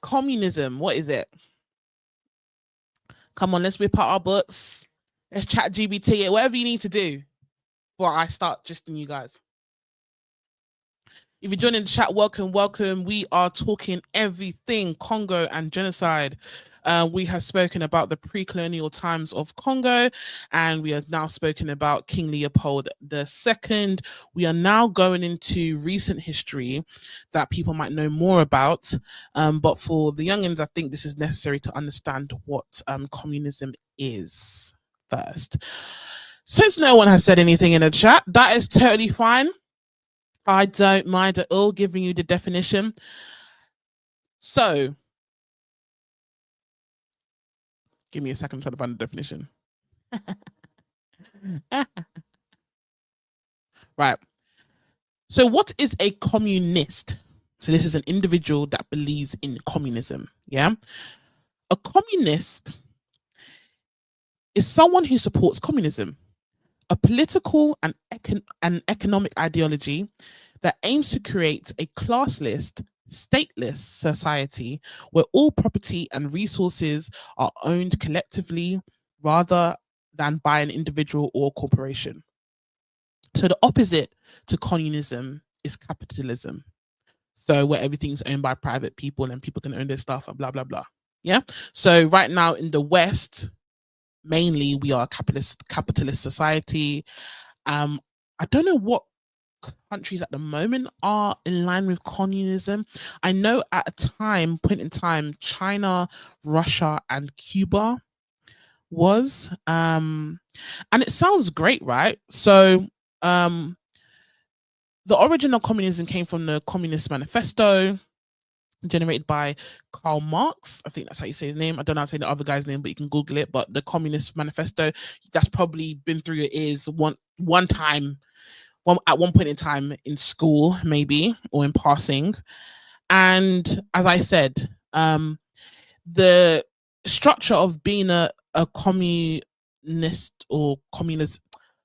Speaker 1: Communism, what is it? Come on, let's whip out our books. Let's chat GBT it, whatever you need to do before I start just you guys. If you're joining the chat, welcome, welcome. We are talking everything Congo and genocide. We have spoken about the pre-colonial times of Congo, and we have now spoken about King Leopold II. We are now going into recent history that people might know more about, but for the youngins, I think this is necessary to understand what communism is first. Since no one has said anything in the chat, that is totally fine. I don't mind at all giving you the definition. So, give me a second to try to find the definition. Right. So, what is a communist? So, this is an individual that believes in communism. Yeah. A communist is someone who supports communism, a political and economic ideology that aims to create a classless, stateless society where all property and resources are owned collectively rather than by an individual or corporation. So the opposite to communism is capitalism. So where everything's owned by private people and people can own their stuff and blah, blah, blah. Yeah. So right now in the West, mainly we are a capitalist society. I don't know what countries at the moment are in line with communism. I know at a point in time, China, Russia, and Cuba was. And it sounds great, right? So the origin of communism came from the Communist Manifesto, generated by Karl Marx. I think that's how you say his name. I don't know how to say the other guy's name, but you can Google it. But the Communist Manifesto, that's probably been through your ears one time, at one point in time in school, maybe, or in passing. And as I said, the structure of being a communist or communist,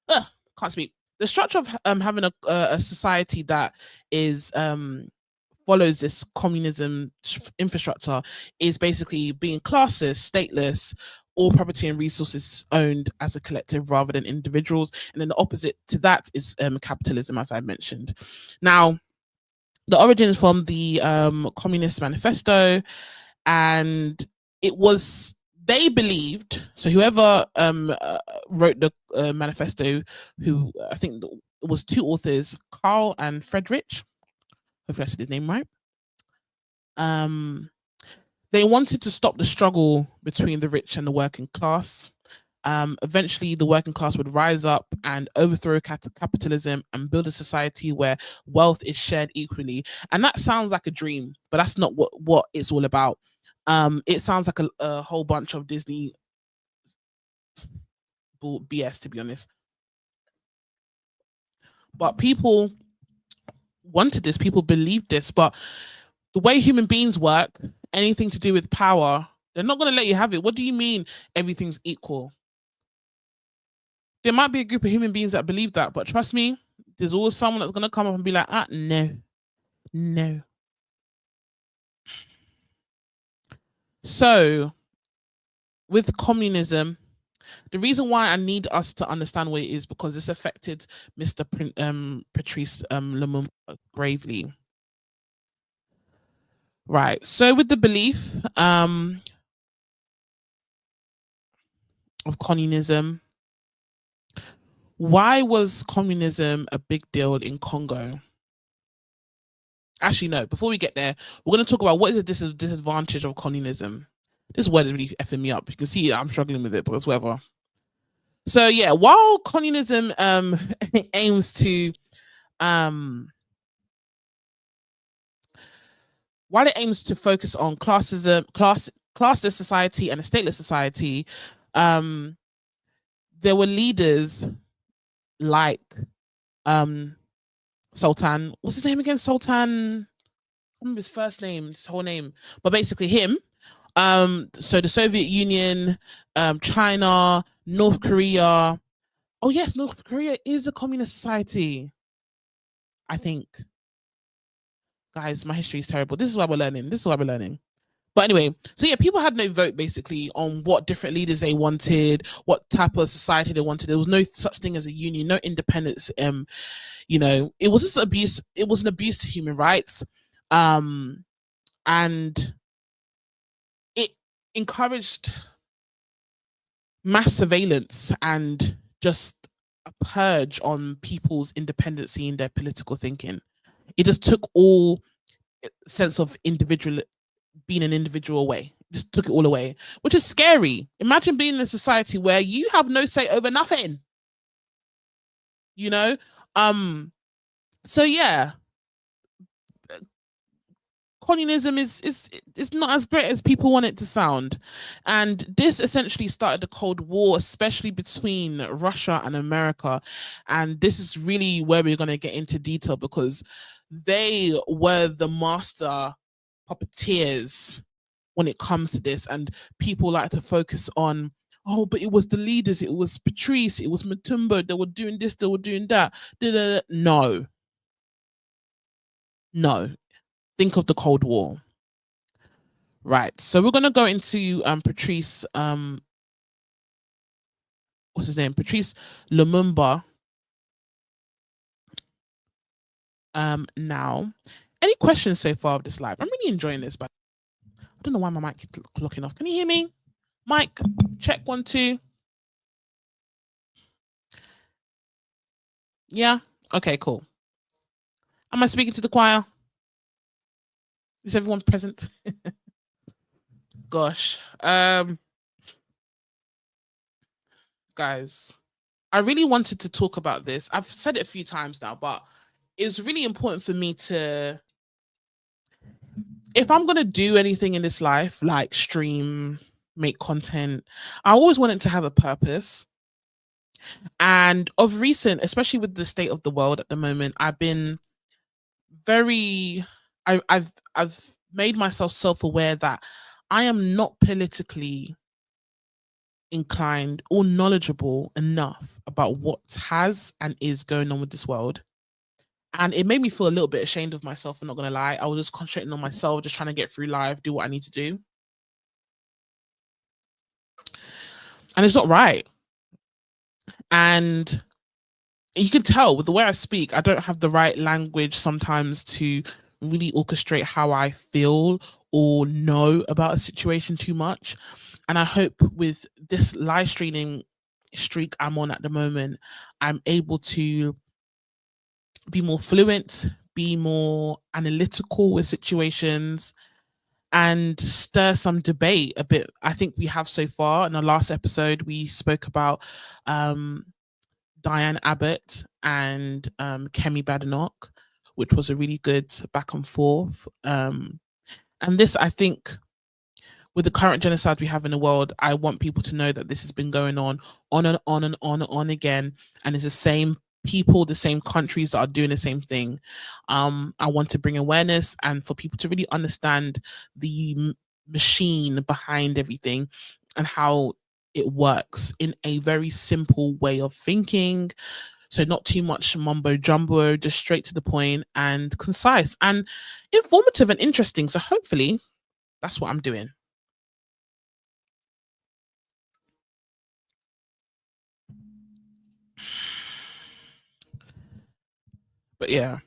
Speaker 1: can't speak. The structure of having a society that is follows this communism infrastructure is basically being classless, stateless, all property and resources owned as a collective rather than individuals. And then the opposite to that is capitalism, as I mentioned. Now, the origin is from the Communist Manifesto, and it was, they believed, so whoever wrote the manifesto, who I think it was two authors, Carl and Friedrich, hopefully I said his name right. They wanted to stop the struggle between the rich and the working class. Eventually, the working class would rise up and overthrow capitalism and build a society where wealth is shared equally. And that sounds like a dream, but that's not what it's all about. It sounds like a whole bunch of Disney BS, to be honest. But people wanted this, people believed this, but the way human beings work, anything to do with power, they're not going to let you have it. What do you mean everything's equal? There might be a group of human beings that believe that, but trust me, there's always someone that's going to come up and be like, no. So, with communism, the reason why I need us to understand what it is because this affected Mr. Patrice Lumumba gravely. Right. So with the belief, of communism. Why was communism a big deal in Congo? Actually, no. Before we get there, we're going to talk about what is the disadvantage of communism. This word is really effing me up. You can see I'm struggling with it, but it's whatever. So yeah, while communism aims to um while it aims to focus on classless society and a stateless society, um there were leaders like um Sultan, what's his name again? Sultan, I remember his first name, his whole name, but basically him. So the Soviet Union, China, North Korea. Oh yes, North Korea is a communist society. I think, guys, my history is terrible. This is why we're learning. This is why we're learning. But anyway, so yeah, people had no vote basically on what different leaders they wanted, what type of society they wanted. There was no such thing as a union, no independence. It was just abuse. It was an abuse to human rights, and it encouraged mass surveillance and just a purge on people's independency in their political thinking. It just took all sense of individual being an individual away. Just took it all away, which is scary. Imagine being in a society where you have no say over nothing. You know? So yeah, communism is not as great as people want it to sound. And this essentially started the Cold War, especially between Russia and America. And this is really where we're going to get into detail because they were the master puppeteers when it comes to this. And people like to focus on, oh, but it was the leaders, it was Patrice, it was Matumbo, they were doing this, they were doing that. No, no. Think of the Cold War. Right. So we're gonna go into Patrice what's his name? Patrice Lumumba now. Any questions so far of this live? I'm really enjoying this, but I don't know why my mic keeps clocking off. Can you hear me? Mic, check 1, 2. Yeah. Okay, cool. Am I speaking to the choir? Is everyone present? Gosh. Guys, I really wanted to talk about this. I've said it a few times now, but it's really important for me to, if I'm going to do anything in this life, like stream, make content, I always want it to have a purpose. And of recent, especially with the state of the world at the moment, I've been very, I've made myself self-aware that I am not politically inclined or knowledgeable enough about what has and is going on with this world. And it made me feel a little bit ashamed of myself. I'm not gonna lie. I was just concentrating on myself, just trying to get through life, do what I need to do. And it's not right. And you can tell with the way I speak, I don't have the right language sometimes to really orchestrate how I feel or know about a situation too much. And I hope with this live streaming streak I'm on at the moment, I'm able to be more fluent, be more analytical with situations, and stir some debate a bit. I think we have so far. In the last episode, we spoke about Diane Abbott and Kemi Badenoch, which was a really good back and forth. And this, I think, with the current genocide we have in the world, I want people to know that this has been going on and on and on and on again, and it's the same people, the same countries that are doing the same thing. I want to bring awareness and for people to really understand the machine behind everything and how it works in a very simple way of thinking. So not too much mumbo jumbo, just straight to the point and concise and informative and interesting. So hopefully that's what I'm doing. But yeah.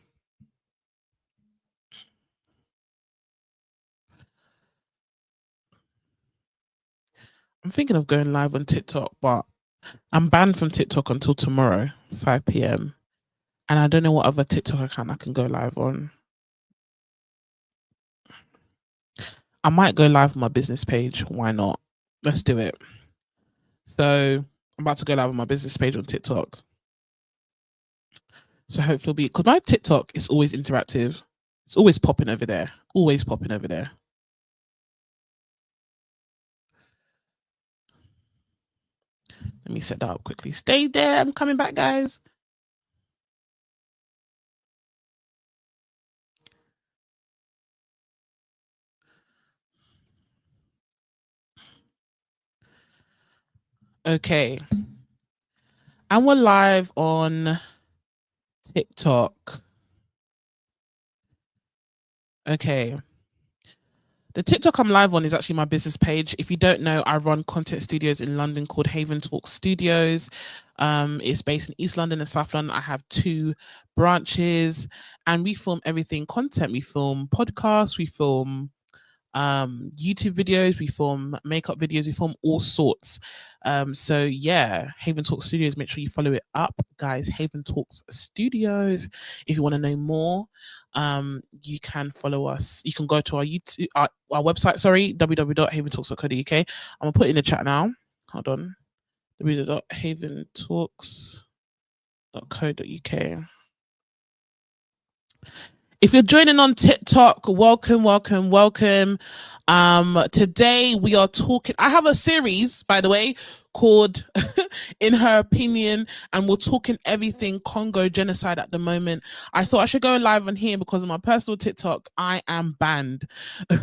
Speaker 1: I'm thinking of going live on TikTok, but I'm banned from TikTok until tomorrow, 5 p.m. And I don't know what other TikTok account I can go live on. I might go live on my business page. Why not? Let's do it. So I'm about to go live on my business page on TikTok. So hopefully it'll be, because my TikTok is always interactive. It's always popping over there. Always popping over there. Let me set that up quickly. Stay there. I'm coming back, guys. Okay. And we're live on TikTok. Okay. The TikTok I'm live on is actually my business page. If you don't know, I run content studios in London called Haven Talk Studios. It's based in East London and South London. I have 2 branches and we film everything content. We film podcasts, we film YouTube videos, we film makeup videos, we film all sorts. So yeah, Haven Talk Studios, make sure you follow it up, guys. Haven Talks Studios. If you want to know more, you can follow us. You can go to our YouTube, our website, sorry, www.haventalks.co.uk. I'm gonna put it in the chat now. Hold on. www.haventalks.co.uk. If you're joining on TikTok, welcome. Today we are talking, I have a series, by the way, called In Her Opinion, and we're talking everything Congo genocide at the moment. I thought I should go live on here because of my personal TikTok. I am banned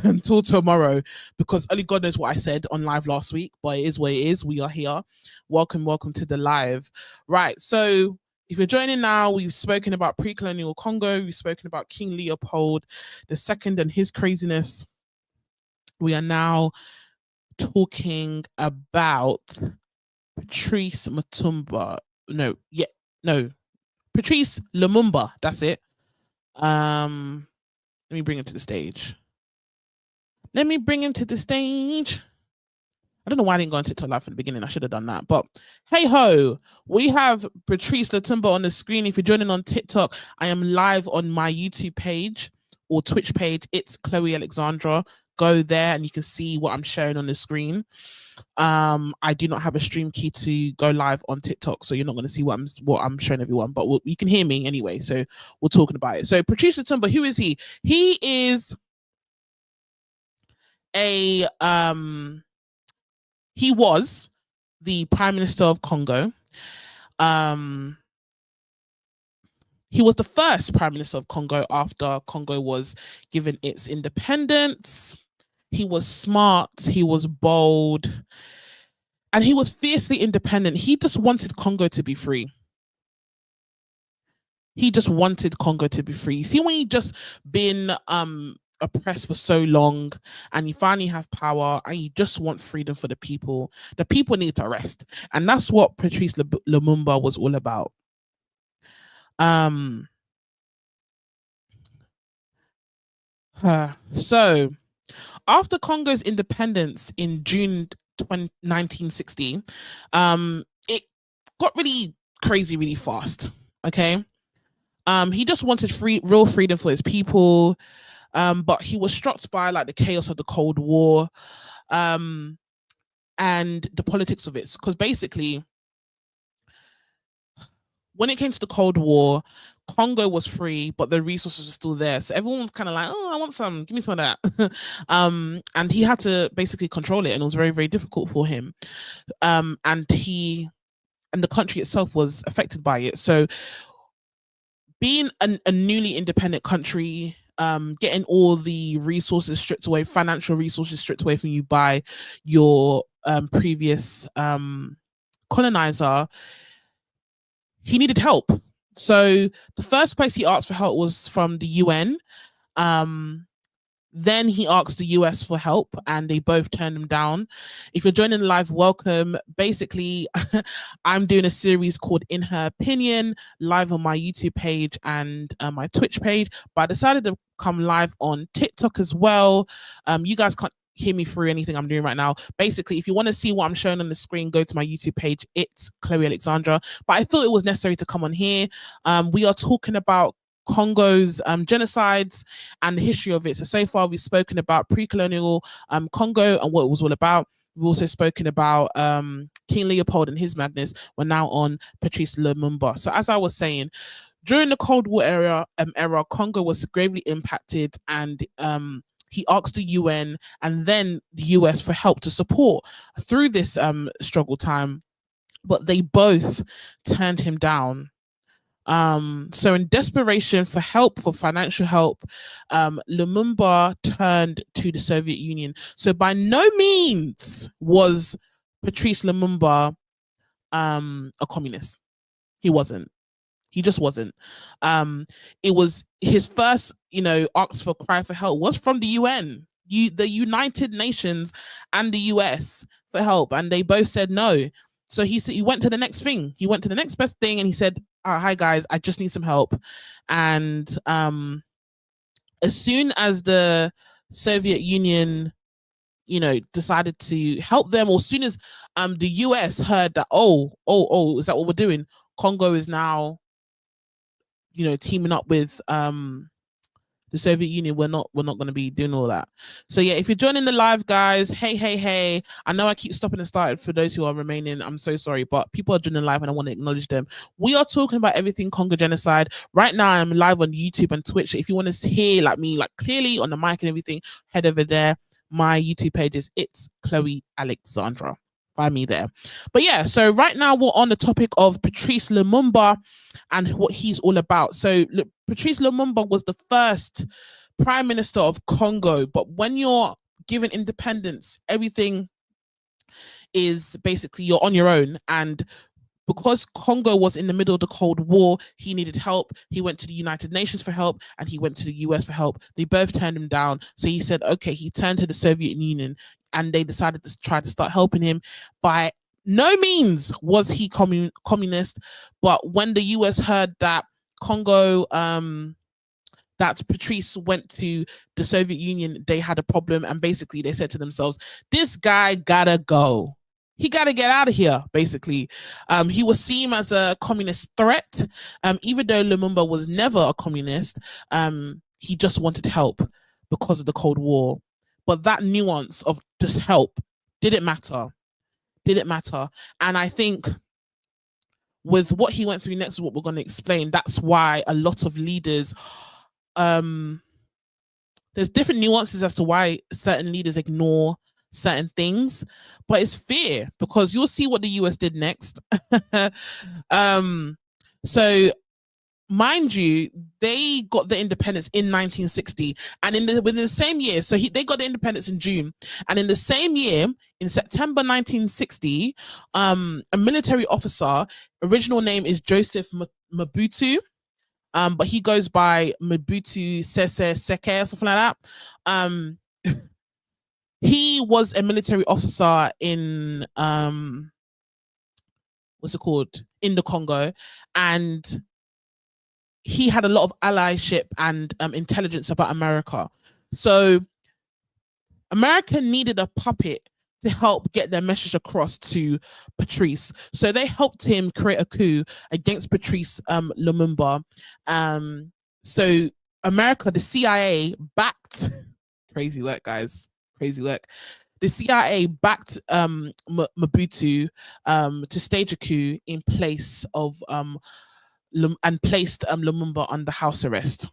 Speaker 1: until tomorrow because only God knows what I said on live last week, but it is what it is. We are here. Welcome to the live. Right, so if you're joining now, we've spoken about pre-colonial Congo. We've spoken about King Leopold II and his craziness. We are now talking about Patrice Lumumba. Patrice Lumumba. That's it. Let me bring him to the stage. I don't know why I didn't go on TikTok live from the beginning. I should have done that. But hey ho, we have Patrice Lumumba on the screen. If you're joining on TikTok, I am live on my YouTube page or Twitch page. It's Chloe Alexandra. Go there and you can see what I'm showing on the screen. I do not have a stream key to go live on TikTok, so you're not going to see what I'm showing everyone. But you can hear me anyway, so we're talking about it. So Patrice Lumumba, who is he? He is a he was the Prime Minister of Congo. He was the first Prime Minister of Congo after Congo was given its independence. He was smart, he was bold, and he was fiercely independent. He just wanted Congo to be free. He just wanted Congo to be free. See, when you just been oppressed for so long and you finally have power and you just want freedom for the people need to rest. And that's what Patrice Lumumba was all about. So after Congo's independence in June 1960, it got really crazy really fast. Okay. He just wanted real freedom for his people. But he was struck by like the chaos of the Cold War and the politics of it. Because basically, when it came to the Cold War, Congo was free, but the resources were still there. So everyone was kind of like, oh, I want some, give me some of that. And he had to basically control it, and it was very, very difficult for him. And the country itself was affected by it. So being a newly independent country, getting all the resources stripped away, financial resources stripped away from you by your previous colonizer, he needed help. So the first place he asked for help was from the UN. Then he asked the US for help and they both turned him down. If you're joining the live, welcome. Basically, I'm doing a series called In Her Opinion live on my YouTube page and my Twitch page, but I decided to come live on TikTok as well. You guys can't hear me through anything I'm doing right now. Basically, if you want to see what I'm showing on the screen, go to my YouTube page. It's Chloe Alexandra. But I thought it was necessary to come on here. We are talking about Congo's genocides and the history of it. So far, we've spoken about pre-colonial Congo and what it was all about. We've also spoken about King Leopold and his madness. We're now on Patrice Lumumba. So as I was saying, during the Cold War era, Congo was gravely impacted, and he asked the UN and then the US for help to support through this struggle time, but they both turned him down. So in desperation for help, for financial help, Lumumba turned to the Soviet Union. So by no means was Patrice Lumumba a communist. He wasn't. He just wasn't. It was his first, ask for cry for help was from the UN, the United Nations and the US for help, and they both said no. So he went to the next thing. He went to the next best thing, and he said, "Hi guys, I just need some help." And as soon as the Soviet Union, decided to help them, or as soon as the US heard that, is that what we're doing? Congo is now, teaming up with the Soviet Union. We're not going to be doing all that. So yeah, if you're joining the live, guys, hey, I know I keep stopping and starting. For those who are remaining, I'm so sorry, but people are joining the live and I want to acknowledge them. We are talking about everything Congo genocide right now. I'm live on YouTube and Twitch. If you want to hear me clearly on the mic and everything, head over there. My YouTube page is It's Chloe Alexandra. Find me there. But yeah, so right now we're on the topic of Patrice Lumumba and what he's all about. So look, Patrice Lumumba was the first prime minister of Congo, but when you're given independence, everything is basically you're on your own. And because Congo was in the middle of the Cold War, he needed help. He went to the United Nations for help, and he went to the US for help. They both turned him down. So he said, okay, he turned to the Soviet Union, and they decided to try to start helping him. By no means was he communist, but when the US heard that Congo, that Patrice went to the Soviet Union, they had a problem, and basically they said to themselves, this guy gotta go. He got to get out of here, basically. He was seen as a communist threat. Even though Lumumba was never a communist, he just wanted help because of the Cold War. But that nuance of just help didn't matter. And I think with what he went through next, what we're going to explain, that's why a lot of leaders, there's different nuances as to why certain leaders ignore certain things, but it's fear, because you'll see what the US did next. So mind you, they got the independence in 1960, and within the same year, so they got the independence in June, and in the same year, in September 1960, a military officer, original name is Joseph Mobutu, but he goes by Mobutu Sese Seke or something like that. He was a military officer in what's it called, in the Congo, and he had a lot of allyship and intelligence about America. So America needed a puppet to help get their message across to Patrice. So they helped him create a coup against Patrice Lumumba. So America, the CIA backed, crazy work, guys. Crazy work. The CIA backed Mobutu to stage a coup in place of and placed Lumumba under house arrest.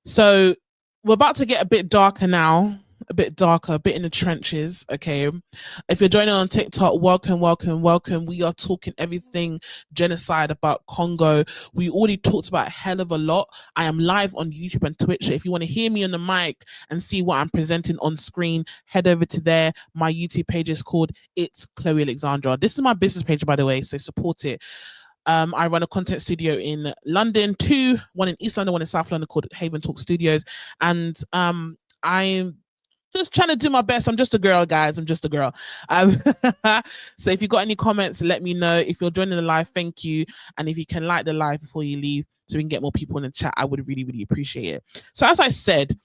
Speaker 1: So we're about to get a bit darker now, a bit darker, a bit in the trenches. Okay, if you're joining on TikTok, welcome. We are talking everything genocide about Congo. We already talked about a hell of a lot. I am live on YouTube and Twitch. If you want to hear me on the mic and see what I'm presenting on screen, head over to there. My YouTube page is called It's Chloe Alexandra. This is my business page, by the way, so support it. I run a content studio in London, one in East London, one in South London, called Haven Talk Studios. And I'm just trying to do my best. I'm just a girl, guys. I'm just a girl. So if you got any comments, let me know. If you're joining the live, thank you. And if you can like the live before you leave so we can get more people in the chat, I would really, really appreciate it. So as I said,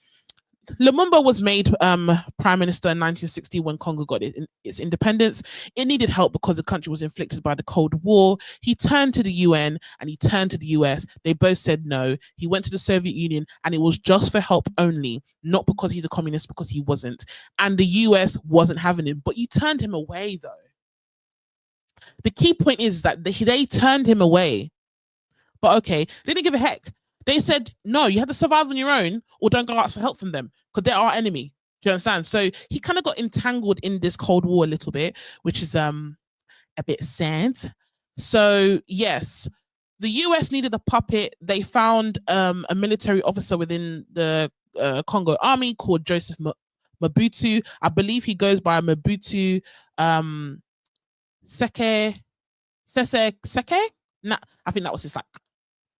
Speaker 1: Lumumba was made prime minister in 1960 when Congo got its independence. It needed help because the country was inflicted by the Cold War. He turned to the UN and he turned to the US. They both said no. He went to the Soviet Union and it was just for help only, not because he's a communist, because he wasn't. And the US wasn't having him, but you turned him away though. The key point is that they turned him away. But okay, they didn't give a heck. They said, no, you have to survive on your own or don't go ask for help from them because they're our enemy. Do you understand? So he kind of got entangled in this Cold War a little bit, which is a bit sad. So yes, the US needed a puppet. They found a military officer within the Congo army called Joseph Mobutu. I believe he goes by Mobutu Seke. Nah, I think that was his like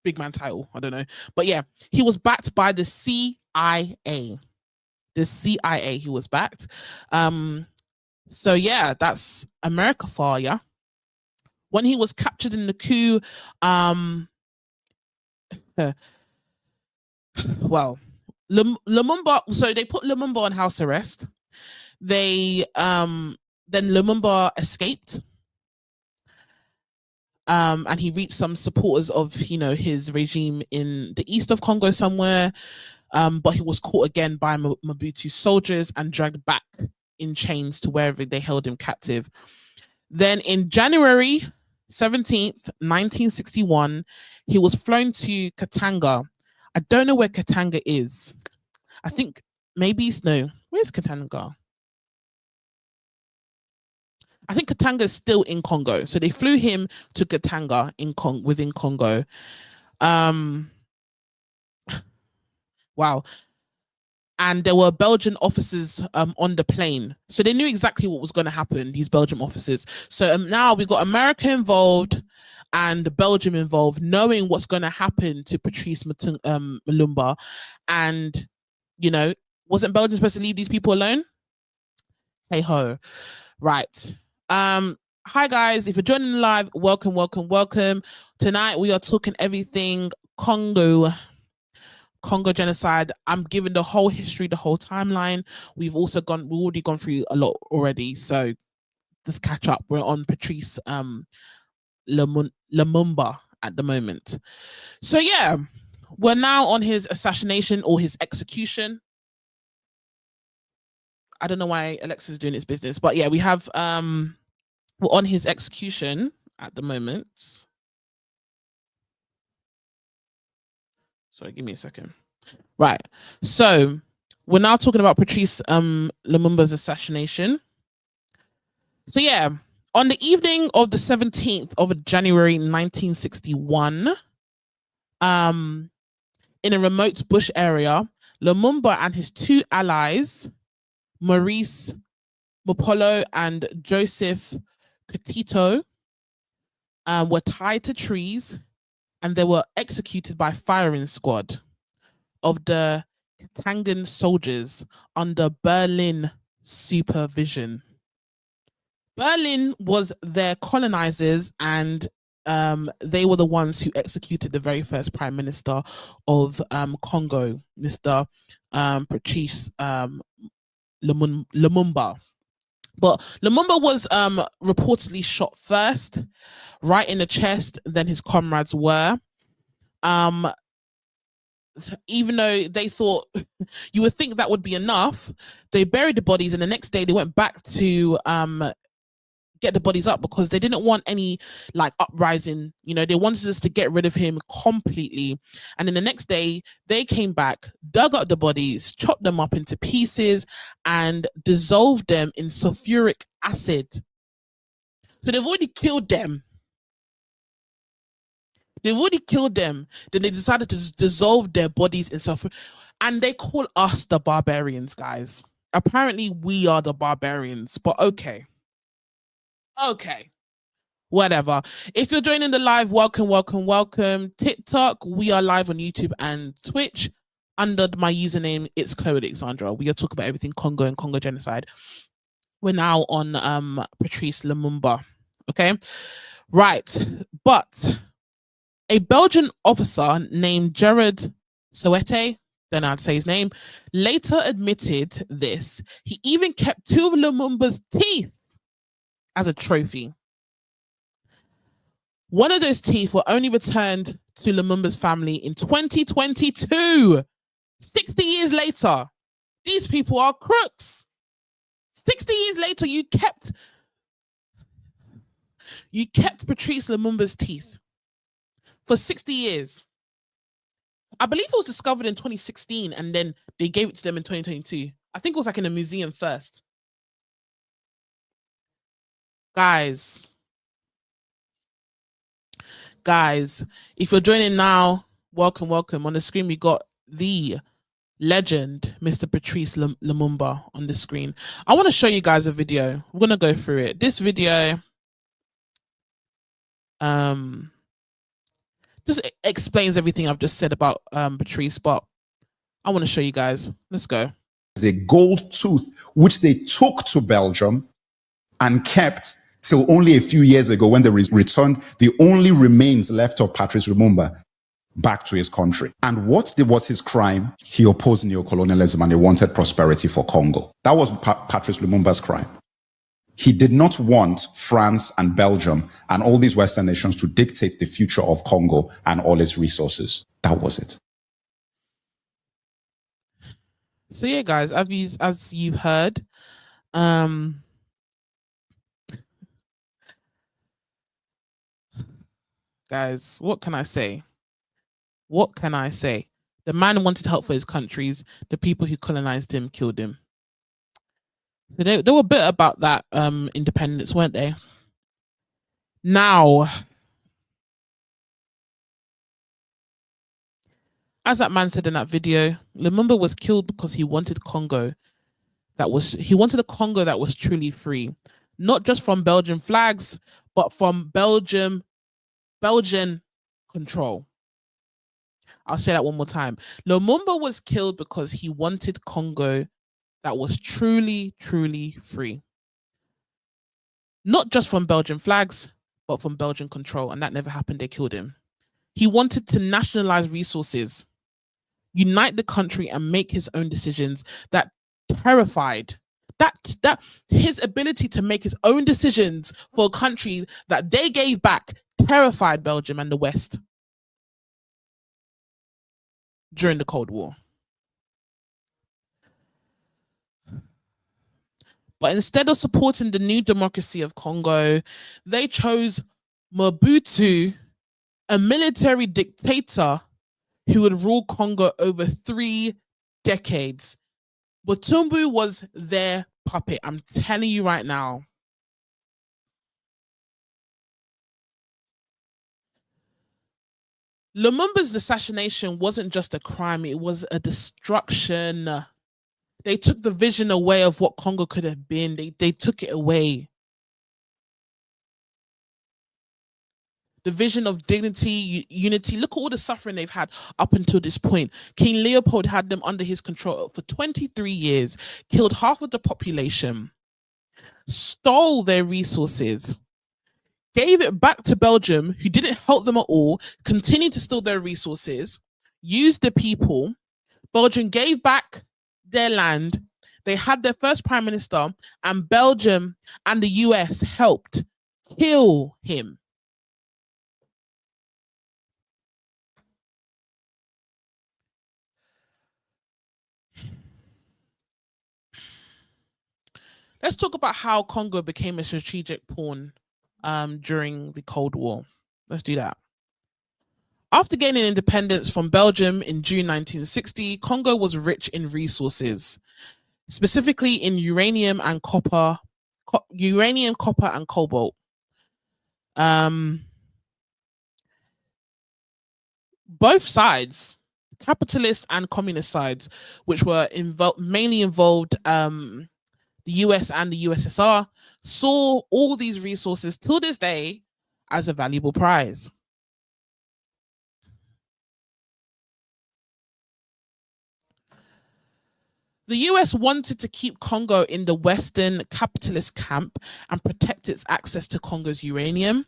Speaker 1: big man title. I don't know. But yeah, he was backed by the CIA. The CIA, he was backed. So yeah, that's America for ya. When he was captured in the coup, well, Lumumba, so they put Lumumba on house arrest. They then Lumumba escaped. And he reached some supporters of, you know, his regime in the east of Congo somewhere. But he was caught again by Mobutu's soldiers and dragged back in chains to wherever they held him captive. Then in January 17th, 1961, he was flown to Katanga. I don't know where Katanga is. I think maybe it's no. Where's Katanga? I think Katanga is still in Congo. So they flew him to Katanga within Congo. Wow. And there were Belgian officers on the plane. So they knew exactly what was going to happen, these Belgian officers. So now we've got America involved and Belgium involved, knowing what's going to happen to Patrice Lumumba. And, you know, wasn't Belgium supposed to leave these people alone? Hey ho. Right. Hi guys, if you're joining live, welcome. Tonight we are talking everything Congo genocide. I'm giving the whole history, the whole timeline. We've already gone through a lot already, so let's catch up. We're on Patrice Lumumba at the moment. So yeah, we're now on his assassination or his execution. I don't know why Alexa's doing its business, but yeah, we have we're on his execution at the moment. Sorry, give me a second. Right. So we're now talking about Patrice Lumumba's assassination. So yeah, on the evening of the 17th of January 1961, in a remote bush area, Lumumba and his two allies, Maurice Mopolo and Joseph Kotito, were tied to trees and they were executed by firing squad of the Katangan soldiers under Berlin supervision. Berlin was their colonizers and they were the ones who executed the very first prime minister of Congo, Mr. Patrice Lumumba. But Lumumba was reportedly shot first, right in the chest, then his comrades were. Even though they thought, you would think that would be enough, they buried the bodies and the next day they went back to get the bodies up because they didn't want any like uprising. You know, they wanted us to get rid of him completely. And then the next day they came back, dug up the bodies, chopped them up into pieces and dissolved them in sulfuric acid. So they've already killed them. Then they decided to dissolve their bodies in sulfur. And they call us the barbarians, guys. Apparently we are the barbarians, but okay. Whatever. If you're joining the live, welcome. TikTok, we are live on YouTube and Twitch under my username. It's Chloe Alexandra. We are talking about everything Congo and Congo genocide. We're now on Patrice Lumumba. Okay, right. But a Belgian officer named Gerard Soete, then I'd say his name, later admitted this. He even kept 2 of Lumumba's teeth as a trophy. One of those teeth were only returned to Lumumba's family in 2022. 60 years later. These people are crooks. 60 years later, you kept Patrice Lumumba's teeth for 60 years. I believe it was discovered in 2016 and then they gave it to them in 2022. I think it was like in a museum first. Guys, if you're joining now, welcome. On the screen, we got the legend, Mr. Patrice Lumumba on the screen. I want to show you guys a video. We're going to go through it. This video just explains everything I've just said about Patrice, but I want to show you guys. Let's go.
Speaker 2: A gold tooth, which they took to Belgium and kept till only a few years ago when they returned the only remains left of Patrice Lumumba back to his country. And what was his crime? He opposed neocolonialism and he wanted prosperity for Congo. That was Patrice Lumumba's crime. He did not want France and Belgium and all these Western nations to dictate the future of Congo and all its resources. That was it.
Speaker 1: So yeah, guys, as you've heard, guys, what can I say? What can I say? The man wanted help for his countries. The people who colonized him killed him. So they were bitter about that independence, weren't they? Now, as that man said in that video, Lumumba was killed because he wanted Congo. He wanted a Congo that was truly free, not just from Belgian flags, but from Belgian control. I'll say that one more time. Lumumba was killed because he wanted Congo that was truly, truly free. Not just from Belgian flags, but from Belgian control. And that never happened. They killed him. He wanted to nationalize resources, unite the country and make his own decisions. That terrified. That his ability to make his own decisions for a country that they gave back terrified Belgium and the West during the Cold War. But instead of supporting the new democracy of Congo, they chose Mobutu, a military dictator who would rule Congo over 3 decades. Mobutu was their puppet. I'm telling you right now. Lumumba's assassination wasn't just a crime, it was a destruction. They took the vision away of what Congo could have been. They took it away. The vision of dignity, unity. Look at all the suffering they've had up until this point. King Leopold had them under his control for 23 years, killed half of the population, stole their resources, gave it back to Belgium, who didn't help them at all, continued to steal their resources, used the people. Belgium gave back their land. They had their first prime minister, and Belgium and the US helped kill him. Let's talk about how Congo became a strategic pawn during the Cold War. Let's do that. After gaining independence from Belgium in June 1960, Congo was rich in resources, specifically in uranium and copper and cobalt. Both sides, capitalist and communist sides, which were mainly involved, the US and the USSR, saw all these resources till this day as a valuable prize. The US wanted to keep Congo in the Western capitalist camp and protect its access to Congo's uranium,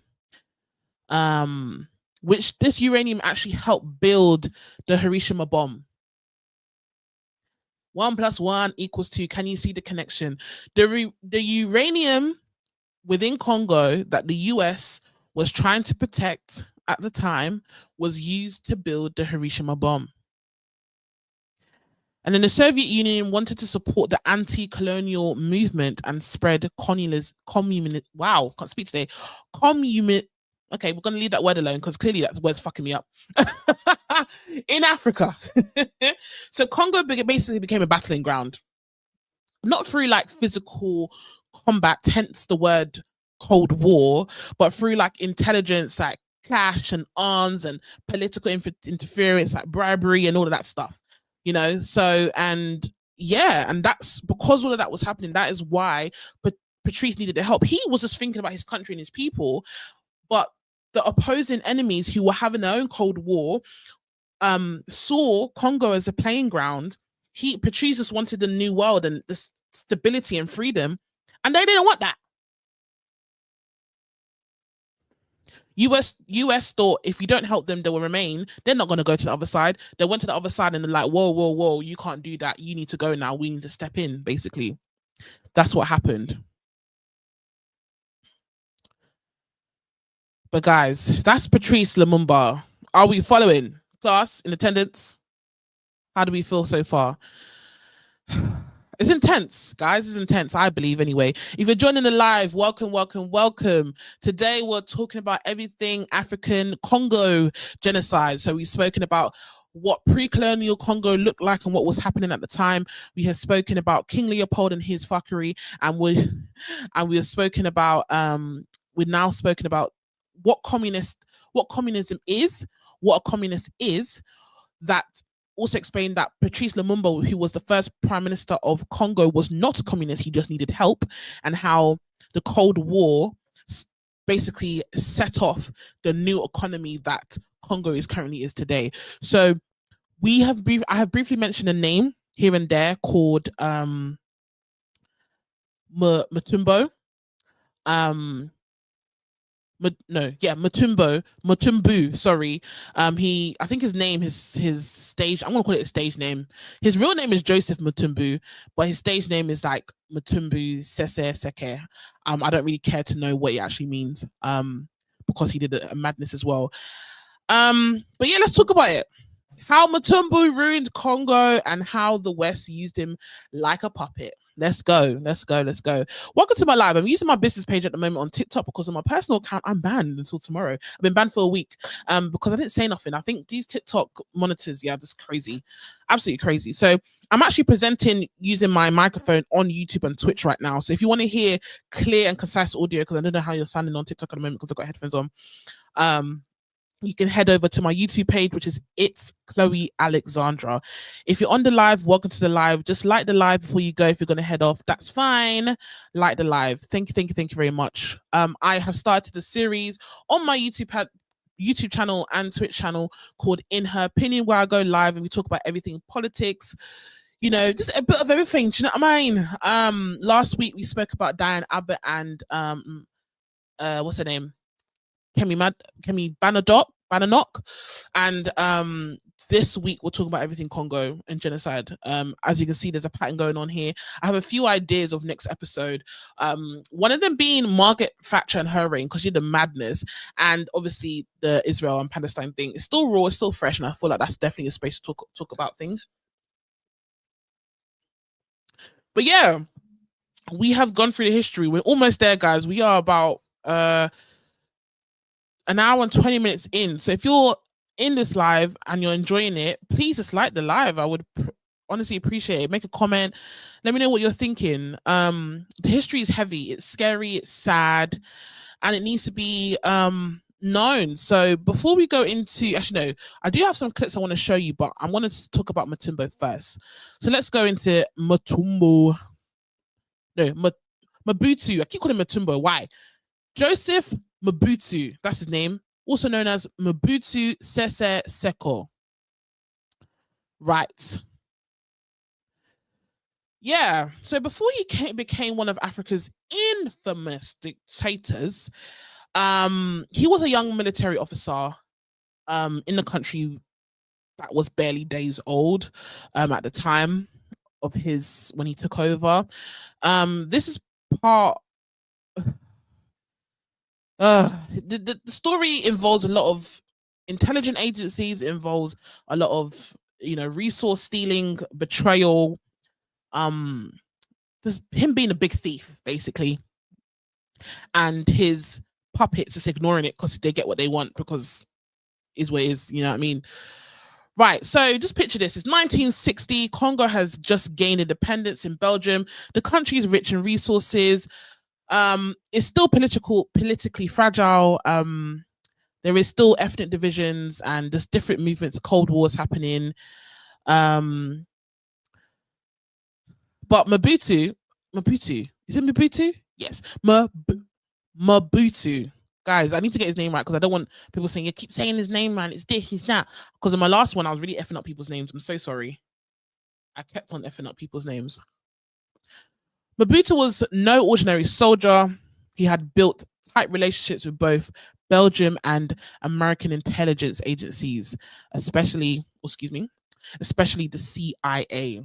Speaker 1: which this uranium actually helped build the Hiroshima bomb. 1 + 1 = 2. Can you see the connection? The uranium within Congo that the US was trying to protect at the time was used to build the Hiroshima bomb. And then the Soviet Union wanted to support the anti-colonial movement and spread communism. Wow, can't speak today. Okay, we're going to leave that word alone because clearly that word's fucking me up. In Africa. So Congo basically became a battling ground. Not through like physical combat, hence the word Cold War, but through like intelligence, like cash and arms and political interference, like bribery and all of that stuff, you know? So, and yeah, and that's because all of that was happening. That is why Patrice needed the help. He was just thinking about his country and his people, but the opposing enemies who were having their own Cold War saw Congo as a playing ground. Patrice just wanted the new world and the stability and freedom, and they didn't want that. US thought if you don't help them, they will remain. They're not going to go to the other side. They went to the other side and they're like, whoa, you can't do that. You need to go now. We need to step in, basically. That's what happened. But guys, that's Patrice Lumumba. Are we following? Class, in attendance? How do we feel so far? It's intense, guys. It's intense, I believe, anyway. If you're joining the live, welcome. Today, we're talking about everything African Congo genocide. So we've spoken about what pre-colonial Congo looked like and what was happening at the time. We have spoken about King Leopold and his fuckery, and we have spoken about we've now spoken about what communism is, what a communist is. That also explained that Patrice Lumumba, who was the first prime minister of Congo, was not a communist. He just needed help, and how the Cold War basically set off the new economy that Congo currently is today. So I have briefly mentioned a name here and there called Mutumbo. Mutumbu, sorry. I think his stage, I'm gonna call it a stage name. His real name is Joseph Mutumbu, but his stage name is like Mutumbu Sese Seke. I don't really care to know what it actually means, because he did a madness as well. But yeah, let's talk about it. How Mutumbu ruined Congo and how the West used him like a puppet. Let's go. Welcome to my live. I'm using my business page at the moment on TikTok because on my personal account, I'm banned until tomorrow. I've been banned for a week because I didn't say nothing. I think these TikTok monitors, just crazy. Absolutely crazy. So I'm actually presenting using my microphone on YouTube and Twitch right now. So if you want to hear clear and concise audio, because I don't know how you're sounding on TikTok at the moment because I've got headphones on, you can head over to my YouTube page, which is It's Chloe Alexandra. If you're on the live, welcome to the live. Just like the live before you go. If you're going to head off, that's fine. Like the live. Thank you very much. I have started a series on my YouTube channel and Twitch channel called In Her Opinion, where I go live and we talk about everything politics, just a bit of everything. Do you know what I mean? Last week we spoke about Diane Abbott and what's her name? Kemi Bannock, and this week we're talking about everything Congo and genocide. As you can see, there's a pattern going on here. I have a few ideas of next episode. One of them being Margaret Thatcher and her reign, because she did the madness, and obviously the Israel and Palestine thing. It's still raw, it's still fresh, and I feel like that's definitely a space to talk about things. But yeah, we have gone through the history. We're almost there, guys. We are about an hour and 20 minutes in. So if you're in this live and you're enjoying it, please just like the live. I would honestly appreciate it. Make a comment. Let me know what you're thinking. The history is heavy. It's scary. It's sad. And it needs to be known. So before we go into, actually, no, I do have some clips I want to show you, but I want to talk about Mutumbo first. So let's go into Mobutu. I keep calling him Mutumbo. Why? Joseph Mobutu, that's his name, also known as Mobutu Sese Seko. Right. Yeah, so before he became one of Africa's infamous dictators, he was a young military officer in the country that was barely days old at the time. his when he took over. This is part. The story involves a lot of intelligent agencies. It involves a lot of resource stealing, betrayal. Just him being a big thief, basically, and his puppets just ignoring it because they get what they want because is what it is. You know what I mean? Right, so just picture this. It's 1960. Congo has just gained independence in Belgium. The country is rich in resources. It's still politically fragile. There is still ethnic divisions and just different movements, cold wars happening. But Mobutu, is it Mobutu? Yes, Mobutu. Guys, I need to get his name right because I don't want people saying, you keep saying his name, man. It's this, it's that. Because in my last one, I was really effing up people's names. I'm so sorry. I kept on effing up people's names. Mobutu was no ordinary soldier. He had built tight relationships with both Belgium and American intelligence agencies, especially the CIA.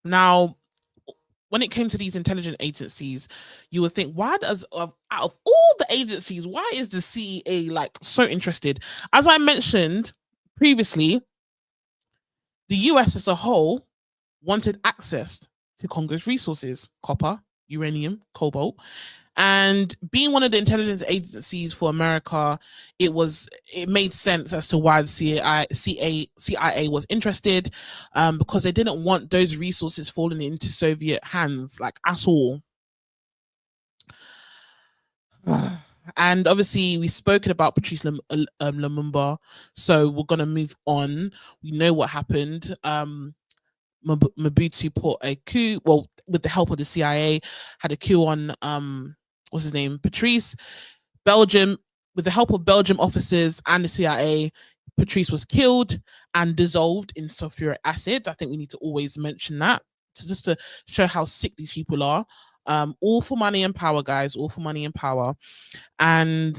Speaker 1: Now, when it came to these intelligence agencies, you would think, why does out of all the agencies, why is the CIA like so interested? As I mentioned previously, the US as a whole wanted access to Congo's resources, copper, uranium, cobalt. And being one of the intelligence agencies for America, it made sense as to why the CIA was interested, because they didn't want those resources falling into Soviet hands, like at all. And obviously, we've spoken about Patrice Lumumba, so we're gonna move on. We know what happened. Mobutu put a coup, well, with the help of the CIA, had a coup on what's his name, Patrice. Belgium, with the help of Belgium officers and the CIA, Patrice was killed and dissolved in sulfuric acid. I think we need to always mention that, just to show how sick these people are. All for money and power, guys. All for money and power. And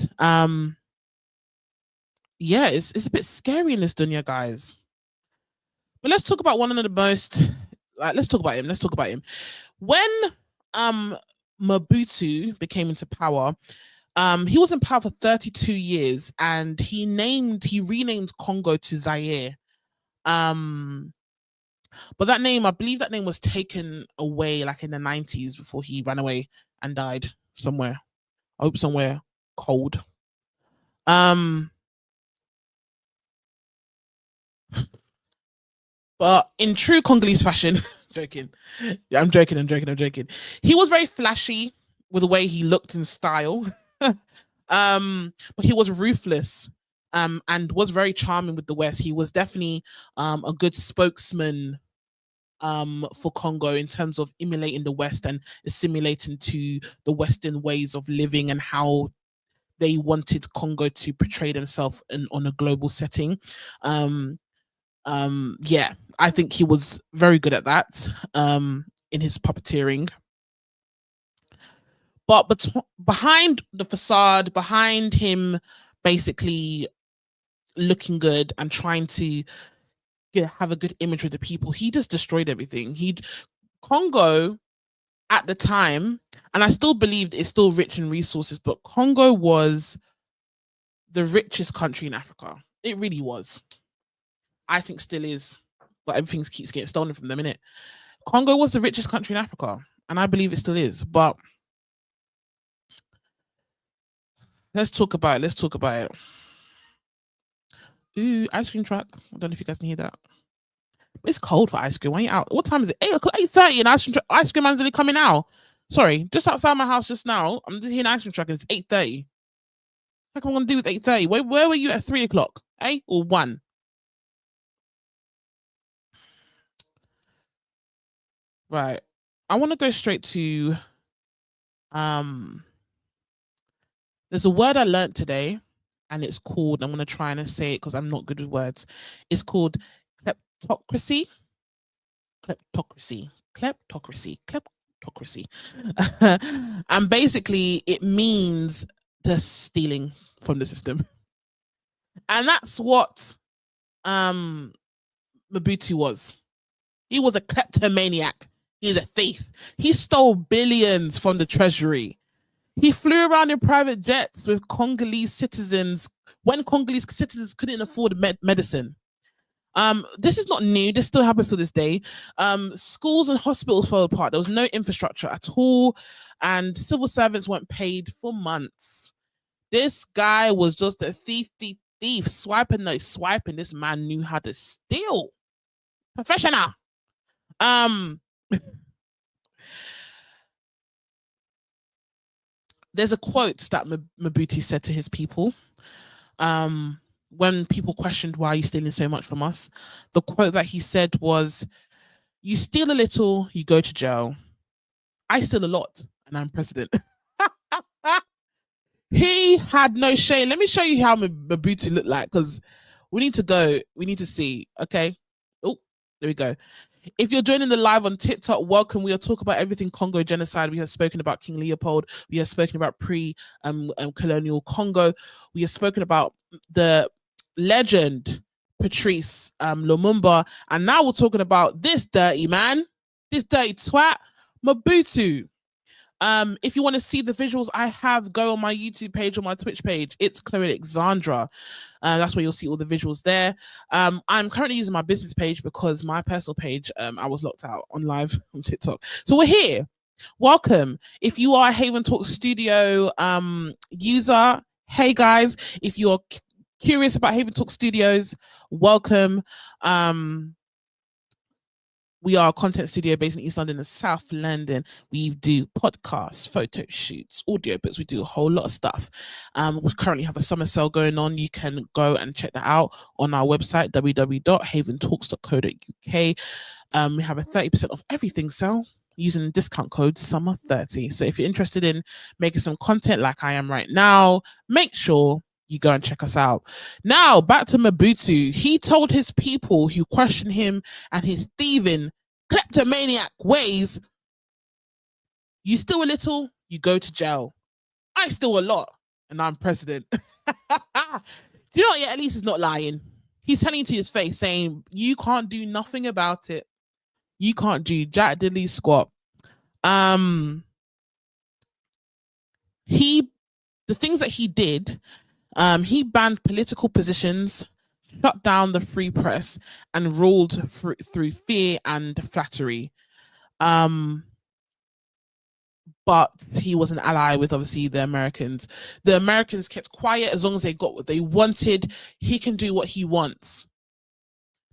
Speaker 1: yeah, it's a bit scary in this dunya, guys. But let's talk about one of the most. Let's talk about him. When Mobutu became into power, he was in power for 32 years, and he renamed Congo to Zaire. But that name, I believe that name was taken away like in the 90s before he ran away and died somewhere. I hope somewhere cold. But in true Congolese fashion, joking. Yeah, I'm joking. He was very flashy with the way he looked and style. But he was ruthless. And was very charming with the West. He was definitely a good spokesman for Congo in terms of emulating the West and assimilating to the Western ways of living and how they wanted Congo to portray themselves on a global setting. Yeah, I think he was very good at that in his puppeteering. But behind the facade, behind him basically looking good and trying to have a good image with the people, he just destroyed everything. Congo at the time, and I still believed it's still rich in resources, but Congo was the richest country in Africa. It really was. I think still is, but everything keeps getting stolen from them, innit? Congo was the richest country in Africa, and I believe it still is. But let's talk about it. Ooh, ice cream truck. I don't know if you guys can hear that. It's cold for ice cream. Why are you out? What time is it? 8:30, and ice cream man's only coming now. Sorry, just outside my house just now. I'm just hearing ice cream truck, and it's 8:30. What am I gonna do with 8:30? Where were you at 3 o'clock? Or 1? Right. I want to go straight to there's a word I learned today, and it's called, I'm gonna try and say it because I'm not good with words. It's called kleptocracy. Kleptocracy. autocracy. And basically it means the stealing from the system. And that's what Mobutu was. He was a kleptomaniac. He's a thief. He stole billions from the treasury. He flew around in private jets with Congolese citizens when Congolese citizens couldn't afford medicine. This is not new. This still happens to this day. Schools and hospitals fell apart. There was no infrastructure at all, and civil servants weren't paid for months. This guy was just a thief, swiping. This man knew how to steal. Professional. There's a quote that Mobutu said to his people. When people questioned why are you stealing so much from us, the quote that he said was, "You steal a little, you go to jail. I steal a lot, and I'm president." He had no shame. Let me show you how Mobutu looked like, because we need to see. Okay. Oh, there we go. If you're joining the live on TikTok, welcome. We are talking about everything Congo genocide. We have spoken about King Leopold. We have spoken about colonial Congo. We have spoken about the legend Patrice Lumumba, and now we're talking about this dirty man, this dirty twat, Mobutu. If you want to see the visuals I have, go on my YouTube page or my Twitch page. It's Chloe Alexandra. That's where you'll see all the visuals there. I'm currently using my business page because my personal page, I was locked out on live on TikTok. So we're here. Welcome. If you are a Haven Talk Studio user, hey guys. If you're curious about Haven Talk Studios, welcome. We are a content studio based in East London and South London. We do podcasts, photo shoots, audio books. We do a whole lot of stuff. We currently have a summer sale going on. You can go and check that out on our website, www.haventalks.co.uk. We have a 30% off everything sale using discount code SUMMER30. So if you're interested in making some content like I am right now, make sure you go and check us out. Now, back to Mobutu. He told his people who questioned him and his thieving, kleptomaniac ways, you steal a little, you go to jail. I steal a lot, and I'm president. You know what? Yeah, at least he's not lying. He's telling you to his face, saying, you can't do nothing about it. You can't do jack diddly squat. The things that he did, he banned political positions, shut down the free press, and ruled through fear and flattery. But he was an ally with, obviously, the Americans. The Americans kept quiet as long as they got what they wanted. He can do what he wants.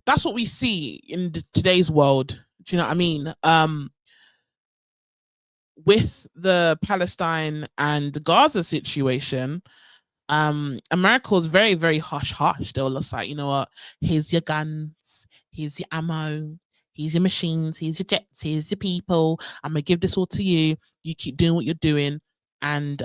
Speaker 1: That's what we see in today's world. Do you know what I mean? With the Palestine and Gaza situation, America was very, very hush. They were just like, you know what? Here's your guns, here's your ammo, here's your machines, here's your jets, here's your people. I'm gonna give this all to you. You keep doing what you're doing, and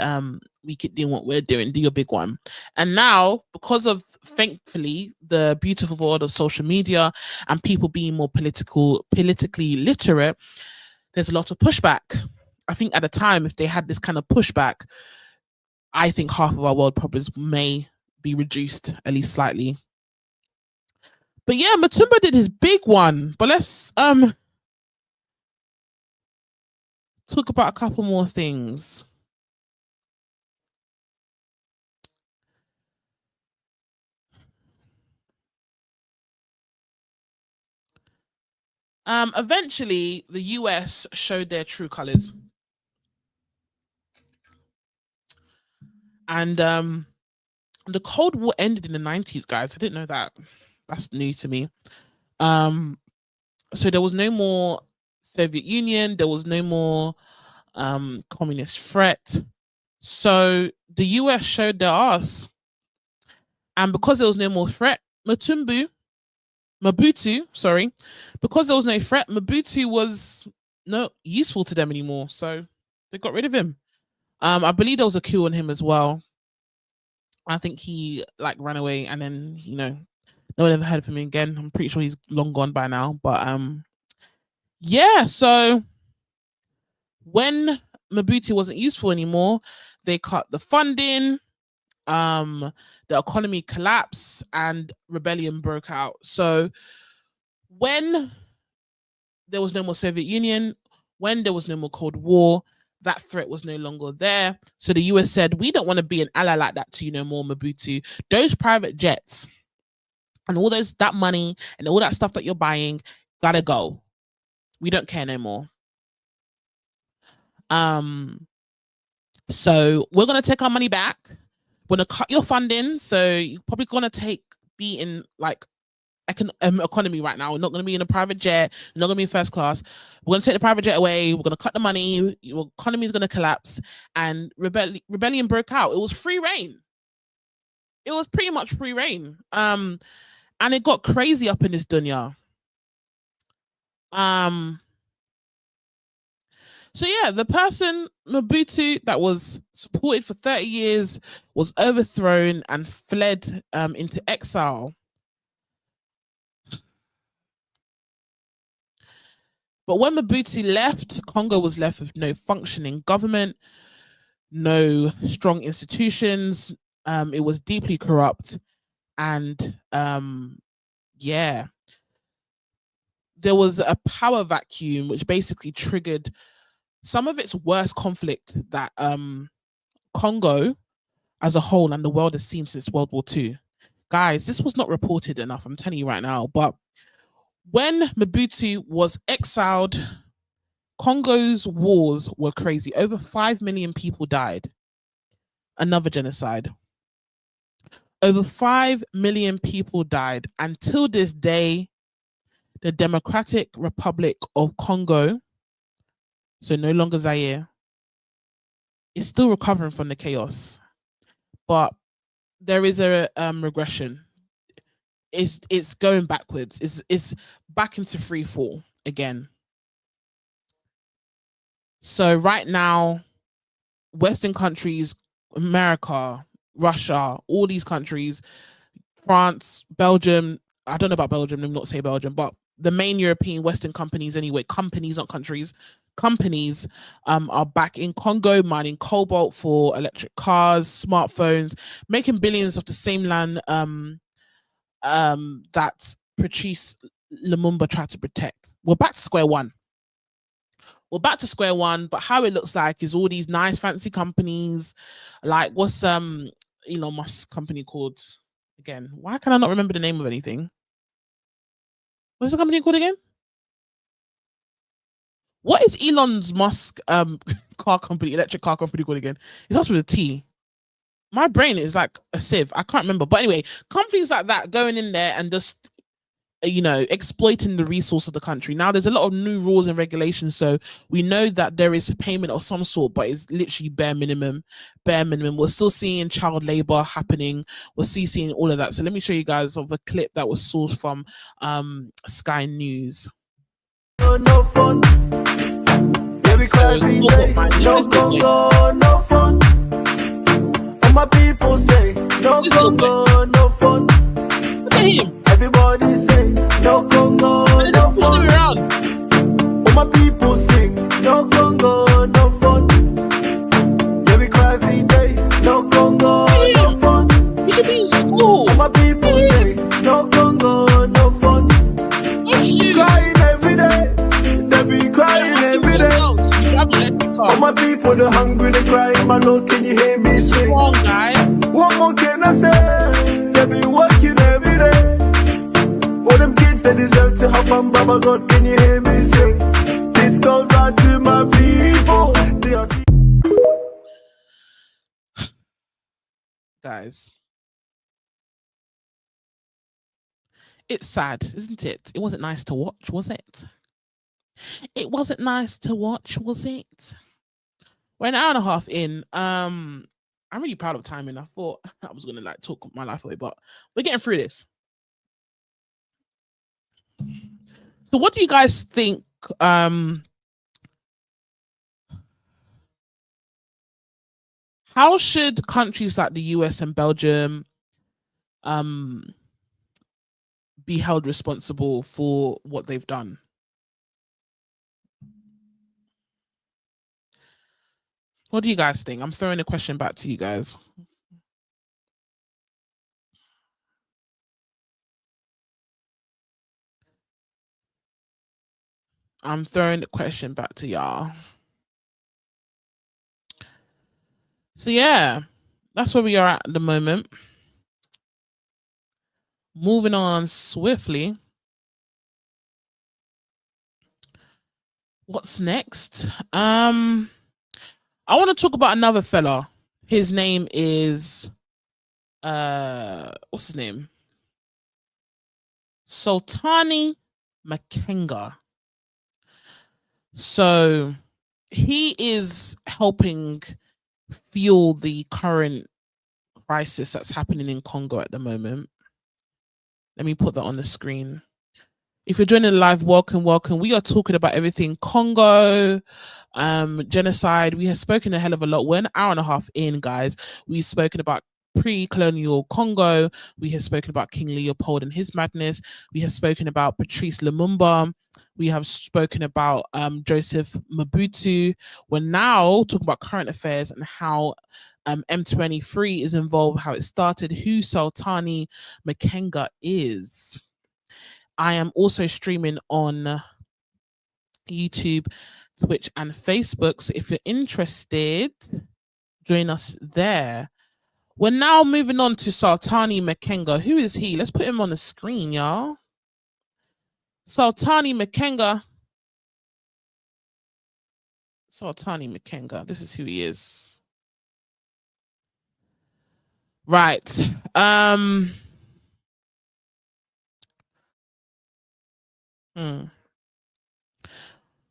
Speaker 1: we keep doing what we're doing. Do your big one. And now, because of, thankfully, the beautiful world of social media and people being more politically literate, there's a lot of pushback. I think at the time, if they had this kind of pushback, I think half of our world problems may be reduced, at least slightly. But yeah, Matumba did his big one. But let's talk about a couple more things. Eventually, the US showed their true colors. And the Cold War ended in the 90s, guys. I didn't know that. That's new to me. So there was no more Soviet Union. There was no more communist threat. So the US showed their ass. And because there was no more threat, Mobutu, because there was no threat, Mobutu was not useful to them anymore. So they got rid of him. I believe there was a coup on him as well. I think he ran away, and then no one ever heard of him again. I'm pretty sure he's long gone by now. But yeah, so When Mobutu wasn't useful anymore, they cut the funding, the economy collapsed, and rebellion broke out. So when there was no more Soviet Union, when there was no more Cold War, that threat was no longer there. So the US said, we don't want to be an ally like that to you no more, Mobutu. Those private jets and all that money and all that stuff that you're buying gotta go. We don't care no more. So we're gonna take our money back. We're gonna cut your funding. So you're probably gonna be in like economy right now. We're not gonna be in a private jet. We're not gonna be in first class. We're gonna take the private jet away. We're gonna cut the money. Your economy is gonna collapse. And rebellion broke out. It was free reign. It was pretty much free reign. And it got crazy up in this dunya. So yeah, the person, Mobutu, that was supported for 30 years was overthrown and fled into exile. But when Mobutu left, Congo was left with no functioning government, no strong institutions. It was deeply corrupt. And yeah, there was a power vacuum, which basically triggered some of its worst conflict that Congo as a whole and the world has seen since World War II. Guys, this was not reported enough, I'm telling you right now. But when Mobutu was exiled, Congo's wars were crazy. Over 5 million people died. Another genocide. Over 5 million people died. Until this day, the Democratic Republic of Congo, so no longer Zaire, is still recovering from the chaos. But there is a regression. It's going backwards. It's back into free fall again. So right now, Western countries, America, Russia, all these countries, France, Belgium, I don't know about Belgium, let me not say Belgium, but the main European Western companies anyway, companies, not countries, companies are back in Congo mining cobalt for electric cars, smartphones, making billions of the same land that Patrice Lumumba tried to protect. We're back to square one. We're back to square one, but how it looks like is all these nice fancy companies, like what's Elon Musk's company called again? Why can I not remember the name of anything? What's the company called again? What is Elon's Musk car company, electric car company called again? It starts with a T. My brain is like a sieve. I can't remember. But anyway, companies like that going in there and just exploiting the resource of the country. Now there's a lot of new rules and regulations, so we know that there is a payment of some sort, but it's literally bare minimum. We're still seeing child labor happening. We're still seeing all of that. So let me show you guys of a clip that was sourced from Sky News.
Speaker 3: No fun. Baby, cry no Congo, no fun. All my people say no Congo, no fun.
Speaker 1: Look at him.
Speaker 3: Everybody say no Congo, no fun. All my people sing no Congo, no fun. Yeah, we cry every day, no Congo, no fun.
Speaker 1: You should be in school.
Speaker 3: All my people say no Congo, no fun. Crying every day, they be crying every day. All my people, they're hungry, they crying. My Lord, can you hear me sing?
Speaker 1: Come on, guys.
Speaker 3: What more can I say? They be working every day. All them kids, they deserve to have fun. Baba God, can you hear me sing? This goes out to my people. They are
Speaker 1: Guys, it's sad, isn't it? It wasn't nice to watch, was it? It wasn't nice to watch, was it? We're an hour and a half in. I'm really proud of timing. I thought I was gonna talk my life away, but we're getting through this. So what do you guys think? How should countries like the US and Belgium be held responsible for what they've done? What do you guys think? I'm throwing a question back to you guys. I'm throwing the question back to y'all. So yeah, that's where we are at the moment. Moving on swiftly. What's next? I want to talk about another fella. His name is what's his name? Sultani Makenga. So he is helping fuel the current crisis that's happening in Congo at the moment. Let me put that on the screen. If you're joining the live, welcome, welcome. We are talking about everything Congo, genocide. We have spoken a hell of a lot. We're an hour and a half in, guys. We've spoken about pre-colonial Congo. We have spoken about King Leopold and his madness. We have spoken about Patrice Lumumba. We have spoken about Joseph Mobutu. We're now talking about current affairs and how M23 is involved, how it started, who Sultani Makenga is. I am also streaming on YouTube, Twitch, and Facebook. So if you're interested, join us there. We're now moving on to Sultani Makenga. Who is he? Let's put him on the screen, y'all. Sultani Makenga. Sultani Makenga. This is who he is. Right.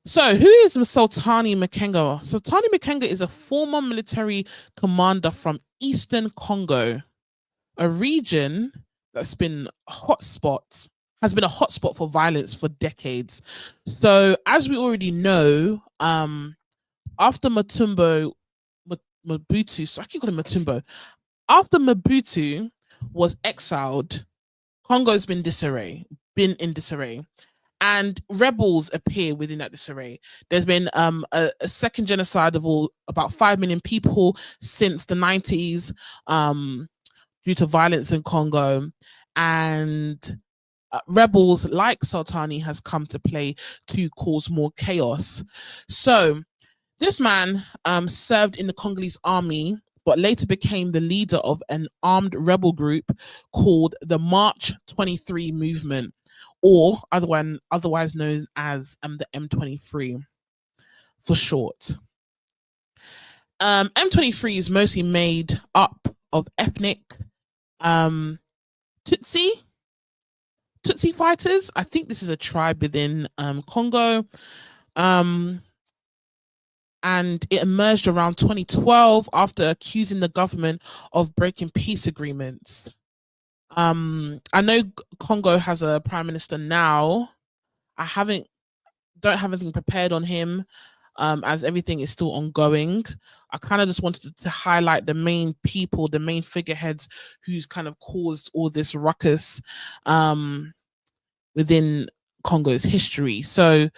Speaker 1: So, who is Sultani Makenga? Sultani Makenga is a former military commander from Eastern Congo, a region that's been a hotspot for violence for decades. So, as we already know, after Mobutu, so I keep calling Matumbo. After Mobutu was exiled, Congo's been in disarray. And rebels appear within that disarray. There's been a second genocide of about 5 million people since the 90s due to violence in Congo. And rebels like Sultani has come to play to cause more chaos. So this man served in the Congolese army, but later became the leader of an armed rebel group called the March 23 movement, or otherwise known as the M23 for short. M23 is mostly made up of ethnic Tutsi fighters. I think this is a tribe within Congo. And it emerged around 2012 after accusing the government of breaking peace agreements. I know Congo has a prime minister now. I don't have anything prepared on him, as everything is still ongoing. I kind of just wanted to highlight the main people, the main figureheads who's kind of caused all this ruckus within Congo's history. So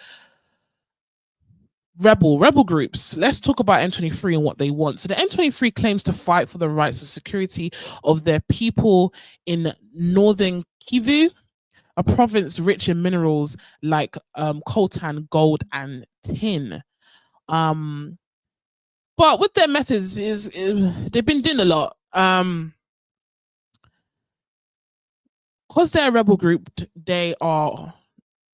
Speaker 1: rebel groups. Let's talk about M23 and what they want. So the M23 claims to fight for the rights and security of their people in northern Kivu, a province rich in minerals like coltan, gold, and tin. But with their methods is they've been doing a lot. Because they're a rebel group, they are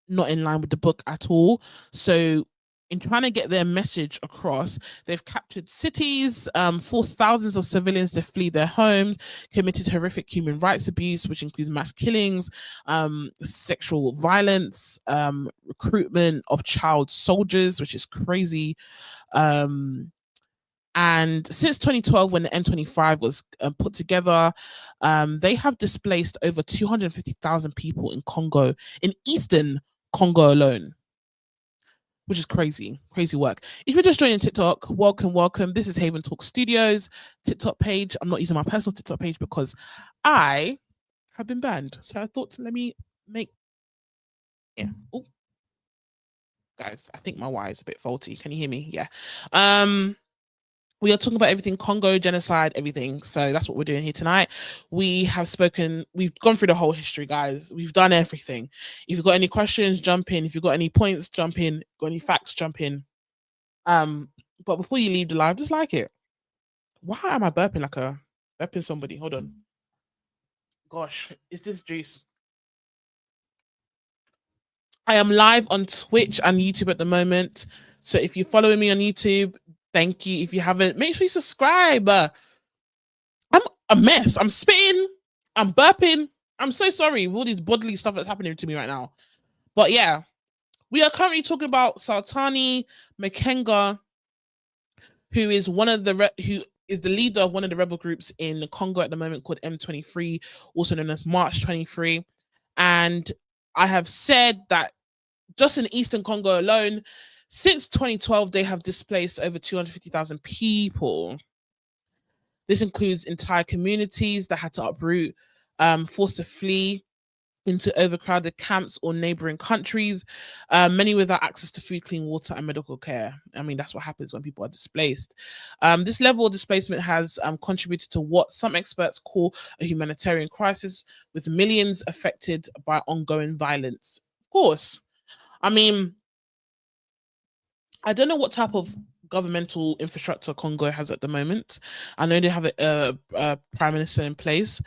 Speaker 1: not in line with the book at all. So in trying to get their message across, they've captured cities, forced thousands of civilians to flee their homes, committed horrific human rights abuse, which includes mass killings, sexual violence, recruitment of child soldiers, which is crazy. And since 2012, when the M25 was put together, they have displaced over 250,000 people in Congo, in Eastern Congo alone, which is crazy work. If you're just joining TikTok, welcome. This is Haven Talk Studios TikTok page. I'm not using my personal TikTok page because I have been banned. So I thought, let me make, yeah. Oh, guys, I think my wire is a bit faulty. Can you hear me? Yeah. We are talking about everything Congo, genocide, everything. So that's what we're doing here tonight. We've gone through the whole history, guys. We've done everything. If you've got any questions, jump in. If you've got any points, jump in. Got any facts, jump in. But before you leave the live, just like it. Why am I burping somebody? Hold on. Gosh, is this juice? I am live on Twitch and YouTube at the moment. So if you're following me on YouTube, thank you. If you haven't, make sure you subscribe. I'm a mess. I'm spitting. I'm burping. I'm so sorry with all this bodily stuff that's happening to me right now. But yeah, we are currently talking about Sultani Makenga, who is the leader of one of the rebel groups in Congo at the moment called M23, also known as March 23. And I have said that just in Eastern Congo alone, since 2012, they have displaced over 250,000 people. This includes entire communities that had to uproot, forced to flee into overcrowded camps or neighboring countries, many without access to food, clean water, and medical care. I mean, that's what happens when people are displaced. This level of displacement has contributed to what some experts call a humanitarian crisis, with millions affected by ongoing violence. Of course, I mean, I don't know what type of governmental infrastructure Congo has at the moment. I know they have a prime minister in place,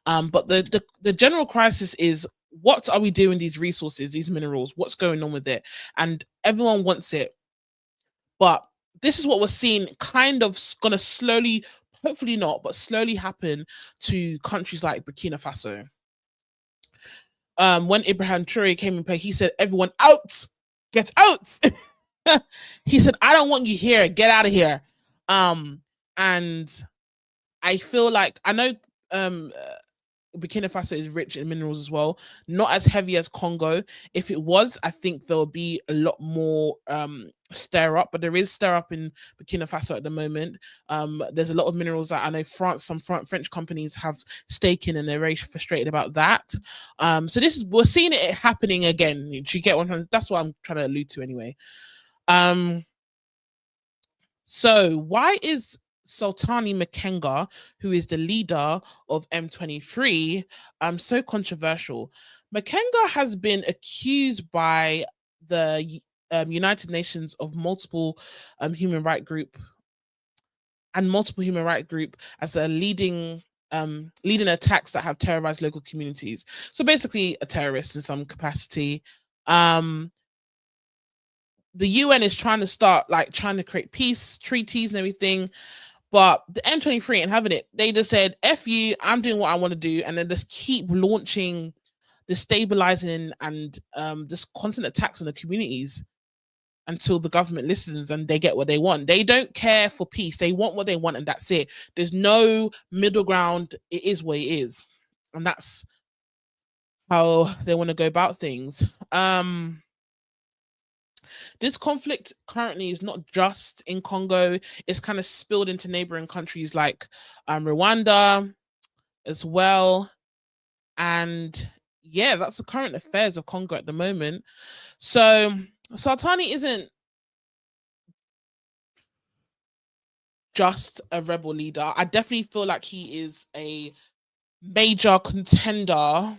Speaker 1: but the general crisis is, what are we doing with these resources, these minerals? What's going on with it? And everyone wants it, but this is what we're seeing kind of gonna slowly, hopefully not, but slowly happen to countries like Burkina Faso. When Ibrahim Traore came in play, he said, "Everyone out, get out." He said, "I don't want you here. Get out of here." And I feel like, I know Burkina Faso is rich in minerals as well, not as heavy as Congo. If it was, I think there would be a lot more stir up, but there is stir up in Burkina Faso at the moment. There's a lot of minerals that I know some French companies have stake in, and they're very frustrated about that. So we're seeing it happening again. Do you get one? That's what I'm trying to allude to anyway. So why is Sultani Makenga, who is the leader of M23, so controversial? Makenga has been accused by the United Nations of multiple human rights group as a leading attacks that have terrorized local communities. So basically a terrorist in some capacity. The UN is trying to create peace treaties and everything, but the M23 ain't having it. They just said, "F you, I'm doing what I want to do," and then just keep launching, destabilizing, and just constant attacks on the communities until the government listens and they get what they want. They don't care for peace. They want what they want, and that's it. There's no middle ground. It is what it is, and that's how they want to go about things. This conflict currently is not just in Congo. It's kind of spilled into neighboring countries like Rwanda as well. And yeah, that's the current affairs of Congo at the moment. So Sultani isn't just a rebel leader. I definitely feel like he is a major contender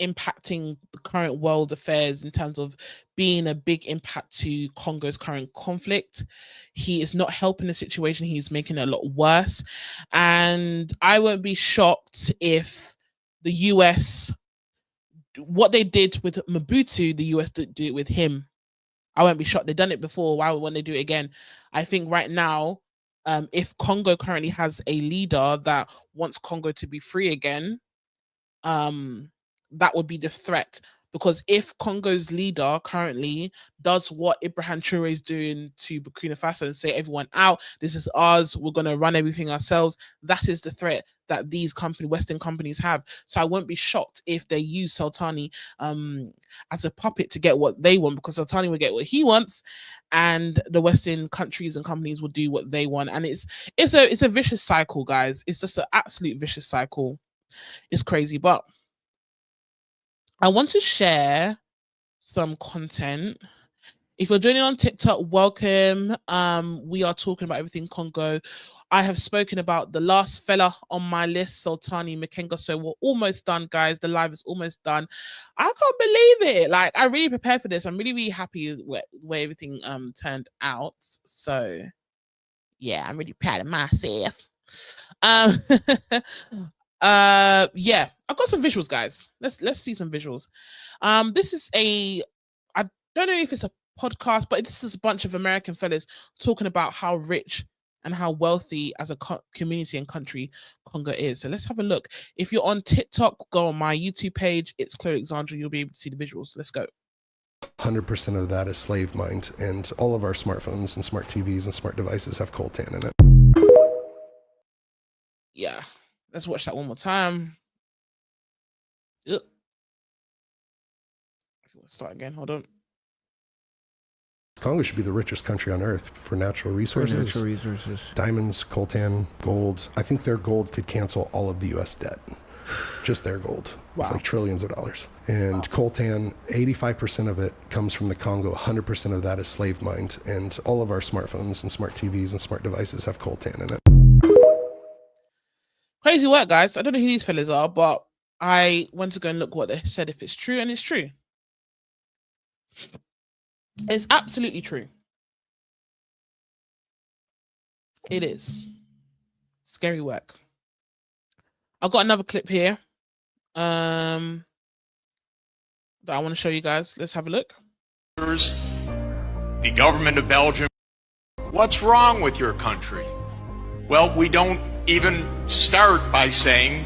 Speaker 1: impacting the current world affairs in terms of being a big impact to Congo's current conflict. He is not helping the situation. He's making it a lot worse. And I won't be shocked if the US, what they did with Mobutu, the US did it with him. I won't be shocked. They've done it before. Why won't they do it again? I think right now, if Congo currently has a leader that wants Congo to be free again, that would be the threat. Because if Congo's leader currently does what Ibrahim Traore is doing to Burkina Faso and say, "Everyone out, this is ours, we're going to run everything ourselves," that is the threat that these Western companies have. So I won't be shocked if they use Sultani as a puppet to get what they want, because Sultani will get what he wants, and the Western countries and companies will do what they want. And it's a vicious cycle, guys. It's just an absolute vicious cycle. It's crazy. But I want to share some content. If you're joining on TikTok, welcome. We are talking about everything Congo. I have spoken about the last fella on my list, Sultani Makenga. So we're almost done, guys. The live is almost done. I can't believe it. Like, I really prepared for this. I'm really, really happy with where everything turned out. So yeah, I'm really proud of myself. Yeah, I've got some visuals, guys. Let's see some visuals. This is I don't know if it's a podcast, but this is a bunch of American fellas talking about how rich and how wealthy as a community and country Congo is. So let's have a look. If you're on TikTok, go on my YouTube page. It's Chloe Alexandra. You'll be able to see the visuals. Let's go.
Speaker 4: 100% of that is slave mined, and all of our smartphones and smart TVs and smart devices have coltan in it.
Speaker 1: Yeah, let's watch that one more time. Ugh. Start again. Hold on.
Speaker 4: Congo should be the richest country on earth for natural resources. Diamonds, coltan, gold. I think their gold could cancel all of the US debt. Just their gold. Wow. It's like trillions of dollars. And coltan, 85% of it comes from the Congo. 100% of that is slave mined. And all of our smartphones and smart TVs and smart devices have coltan in it.
Speaker 1: Crazy work, guys. I don't know who these fellas are, but I went to go and look what they said, if it's true, and it's true. It's absolutely true. It is. Scary work. I've got another clip here that I want to show you guys. Let's have a look.
Speaker 5: The government of Belgium. What's wrong with your country? Well, we don't even start by saying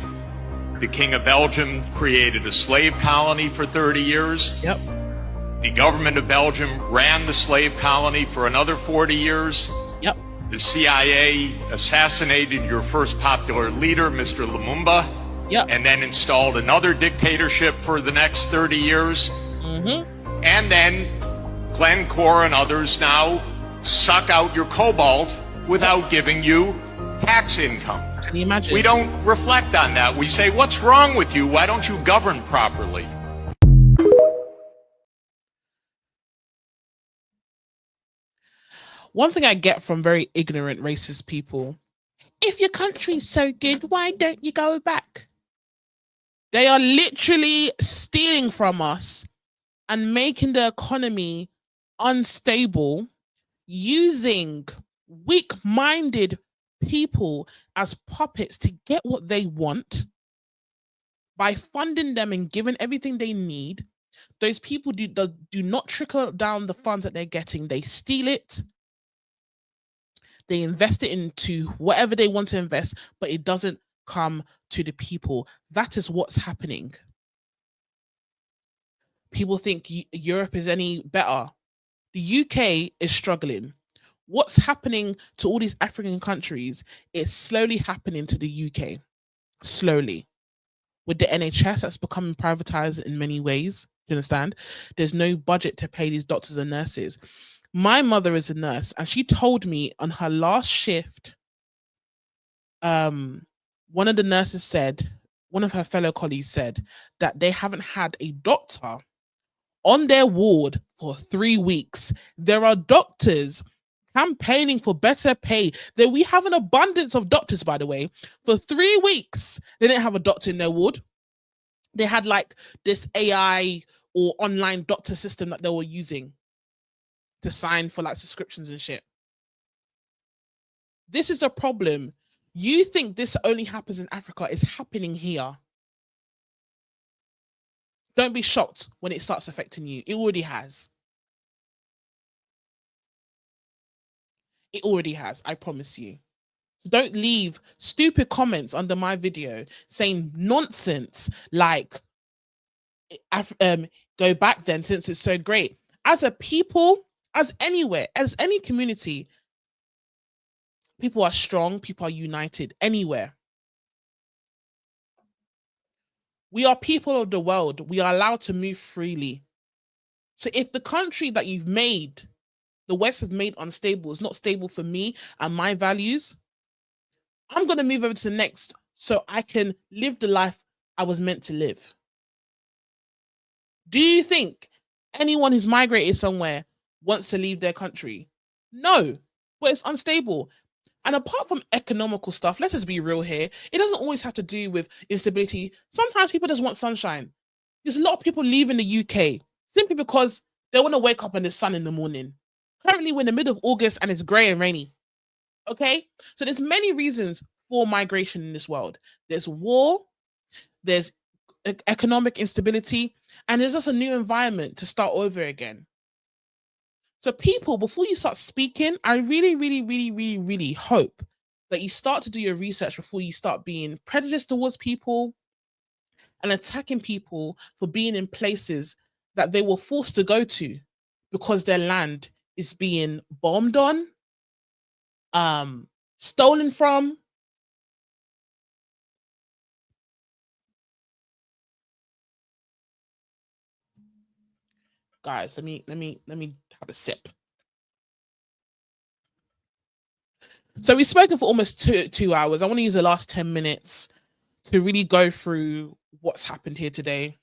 Speaker 5: the King of Belgium created a slave colony for 30 years.
Speaker 1: Yep.
Speaker 5: The government of Belgium ran the slave colony for another 40 years.
Speaker 1: Yep.
Speaker 5: The CIA assassinated your first popular leader, Mr. Lumumba.
Speaker 1: Yep.
Speaker 5: And then installed another dictatorship for the next 30 years.
Speaker 1: Mm-hmm.
Speaker 5: And then Glencore and others now suck out your cobalt without giving you tax income.
Speaker 1: Can you imagine?
Speaker 5: We don't reflect on that. We say, what's wrong with you? Why don't you govern properly?
Speaker 1: One thing I get from very ignorant racist people, if your country's so good, why don't you go back? They are literally stealing from us and making the economy unstable, using weak-minded people as puppets to get what they want by funding them and giving everything they need. Those people do not trickle down the funds that they're getting. They steal it. They invest it into whatever they want to invest, but it doesn't come to the people. That is what's happening. People think Europe is any better. The UK is struggling. What's happening to all these African countries is slowly happening to the UK. Slowly. With the NHS that's becoming privatized in many ways. Do you understand? There's no budget to pay these doctors and nurses. My mother is a nurse, and she told me on her last shift, one of the nurses said, one of her fellow colleagues said that they haven't had a doctor on their ward for 3 weeks. There are doctors campaigning for better pay. That we have an abundance of doctors, by the way. For 3 weeks, they didn't have a doctor in their ward. They had like this AI or online doctor system that they were using to sign for like subscriptions and shit. This is a problem. You think this only happens in Africa? It's happening here. Don't be shocked when it starts affecting you. It already has. It already has, I promise you. So don't leave stupid comments under my video saying nonsense like, go back then since it's so great. As a people, as anywhere, as any community, people are strong, people are united anywhere. We are people of the world. We are allowed to move freely. So if the country that you've made, the West has made unstable, is not stable for me and my values, I'm going to move over to the next so I can live the life I was meant to live. Do you think anyone who's migrated somewhere wants to leave their country? No, but it's unstable. And apart from economical stuff, let's just be real here. It doesn't always have to do with instability. Sometimes people just want sunshine. There's a lot of people leaving the UK simply because they want to wake up in the sun in the morning. Currently, we're in the middle of August and it's grey and rainy. Okay? So there's many reasons for migration in this world. There's war, there's economic instability, and there's just a new environment to start over again. So people, before you start speaking, I really, really, really, really, really hope that you start to do your research before you start being prejudiced towards people and attacking people for being in places that they were forced to go to because their land is being bombed on, stolen from. Guys, let me have a sip. So we've spoken for almost two hours. I want to use the last 10 minutes to really go through what's happened here today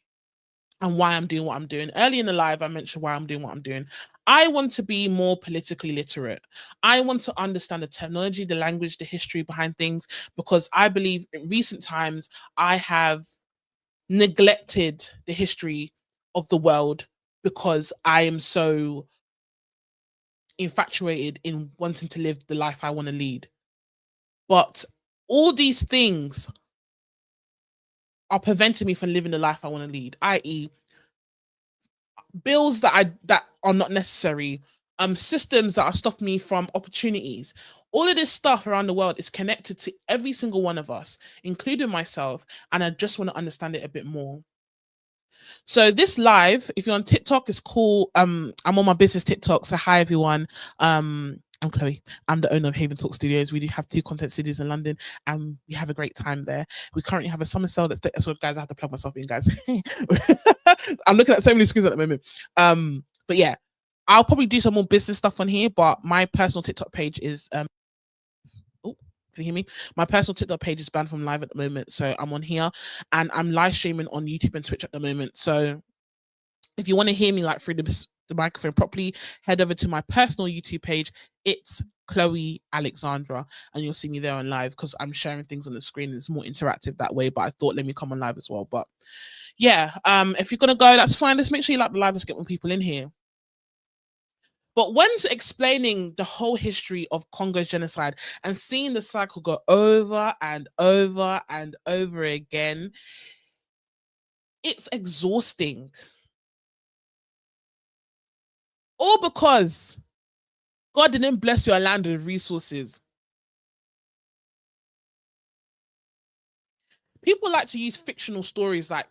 Speaker 1: and why I'm doing what I'm doing. Early in the live, I mentioned why I'm doing what I'm doing. I want to be more politically literate. I want to understand the terminology, the language, the history behind things, because I believe in recent times, I have neglected the history of the world because I am so infatuated in wanting to live the life I want to lead. But all these things are preventing me from living the life I want to lead, i.e., bills that are not necessary, systems that are stopping me from opportunities. All of this stuff around the world is connected to every single one of us, including myself, and I just want to understand it a bit more. So this live, if you're on TikTok, it's cool. I'm on my business TikTok. So hi everyone. I'm Chloe. I'm the owner of Haven Talk Studios. We do have 2 content studios in London, and we have a great time there. We currently have a summer sale that's so guys, I have to plug myself in, guys. I'm looking at so many screens at the moment. But yeah, I'll probably do some more business stuff on here, but my personal TikTok page is oh, can you hear me? My personal TikTok page is banned from live at the moment. So I'm on here and I'm live streaming on YouTube and Twitch at the moment. So if you want to hear me like through the microphone properly, head over to my personal YouTube page. It's Chloe Alexandra, and you'll see me there on live because I'm sharing things on the screen. It's more interactive that way, but I thought let me come on live as well. But yeah, if you're gonna go, that's fine. Just make sure you like the live. Let's get more people in here. But when explaining the whole history of Congo's genocide and seeing the cycle go over and over and over again, it's exhausting. All because God didn't bless your land with resources. People like to use fictional stories like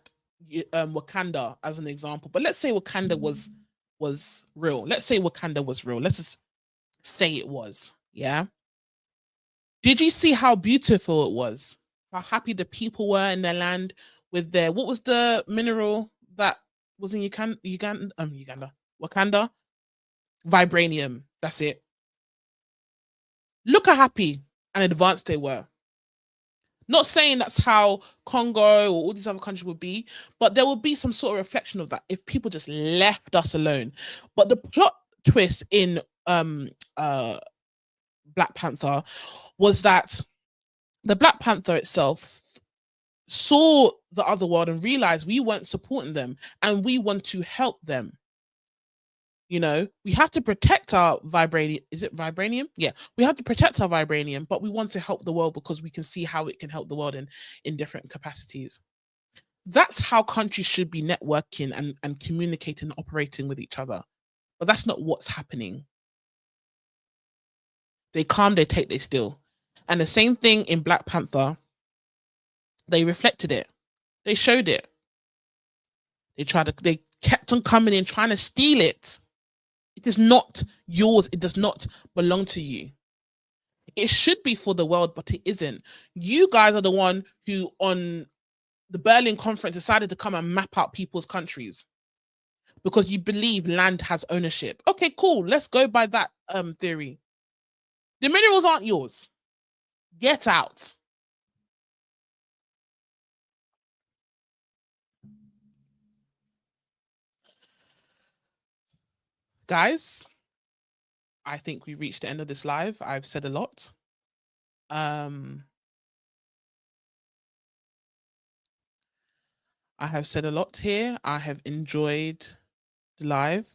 Speaker 1: Wakanda as an example, but let's say Wakanda was real. Let's say Wakanda was real. Let's just say it was. Yeah. Did you see how beautiful it was? How happy the people were in their land with their, what was the mineral that was in Uganda? Wakanda? Vibranium. That's it. Look how happy and advanced they were. Not saying that's how Congo or all these other countries would be, but there will be some sort of reflection of that if people just left us alone. But the plot twist in Black Panther was that the Black Panther itself saw the other world and realized we weren't supporting them and we want to help them. You know, we have to protect our vibranium. Is it vibranium? Yeah, we have to protect our vibranium, but we want to help the world because we can see how it can help the world in different capacities. That's how countries should be networking and communicating and operating with each other. But that's not what's happening. They calm, they take, they steal. And the same thing in Black Panther, they reflected it. They showed it. They kept on coming in, trying to steal it. It is not yours. It does not belong to you. It should be for the world, but it isn't. You guys are the one who, on the Berlin conference, decided to come and map out people's countries because you believe land has ownership. Okay, cool. Let's go by that theory. The minerals aren't yours. Get out. Guys, I think we reached the end of this live. I've said a lot. I have said a lot here. I have enjoyed the live.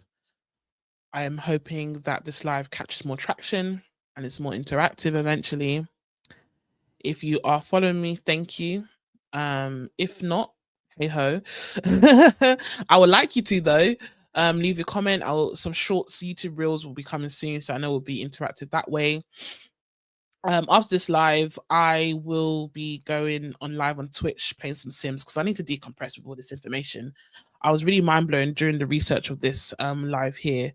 Speaker 1: I am hoping that this live catches more traction and it's more interactive eventually. If you are following me, thank you. If not, hey ho. I would like you to though. Leave a comment. Some shorts YouTube reels will be coming soon, so I know we'll be interactive that way. After this live, I will be going on live on Twitch playing some Sims because I need to decompress with all this information. I was really mind blown during the research of this live here.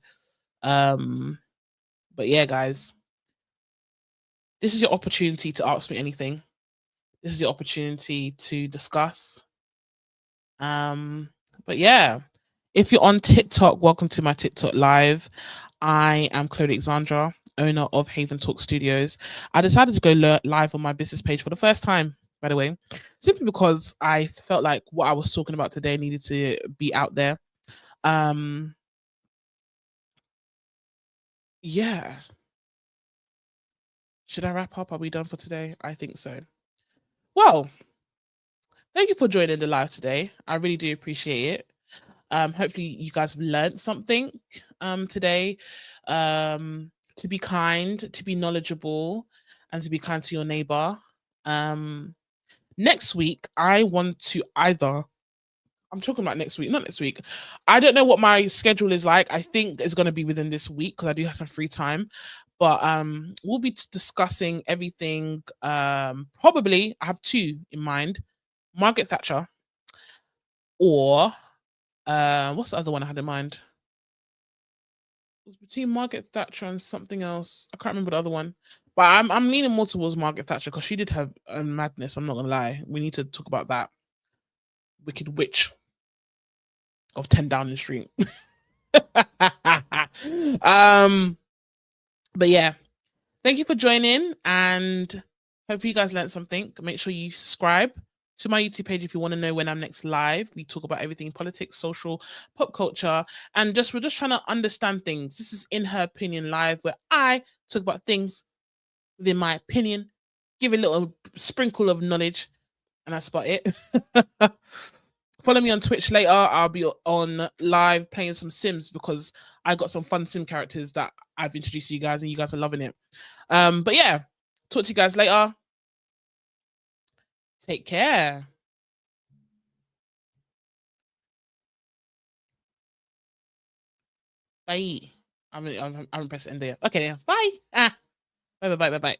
Speaker 1: But yeah, guys, this is your opportunity to ask me anything. This is your opportunity to discuss. But yeah, if you're on TikTok, welcome to my TikTok live. I am Chloe Alexandra, owner of Haven Talk Studios. I decided to go live on my business page for the first time, by the way, simply because I felt like what I was talking about today needed to be out there. Yeah. Should I wrap up? Are we done for today? I think so. Well, thank you for joining the live today. I really do appreciate it. Hopefully you guys have learned something today. To be kind, to be knowledgeable, and to be kind to your neighbor. Next week, I want to I'm talking about next week, not next week. I don't know what my schedule is like. I think it's going to be within this week because I do have some free time. But we'll be discussing everything. Probably, I have two in mind. Margaret Thatcher or what's the other one I had in mind? It was between Margaret Thatcher and something else. I can't remember the other one. But I'm leaning more towards Margaret Thatcher because she did have a madness. I'm not going to lie. We need to talk about that. Wicked Witch of 10 Downing Street. But yeah, thank you for joining and hopefully you guys learned something. Make sure you subscribe to my YouTube page if you want to know when I'm next live. We talk about everything politics, social, pop culture, and we're just trying to understand things. This is In Her Opinion Live, where I talk about things within my opinion, give a little sprinkle of knowledge, and that's about it. Follow me on Twitch later. I'll be on live playing some Sims because I got some fun Sim characters that I've introduced to you guys and you guys are loving it. But yeah, talk to you guys later. Take care. Bye. I'm pressing end there. Okay, bye. Bye.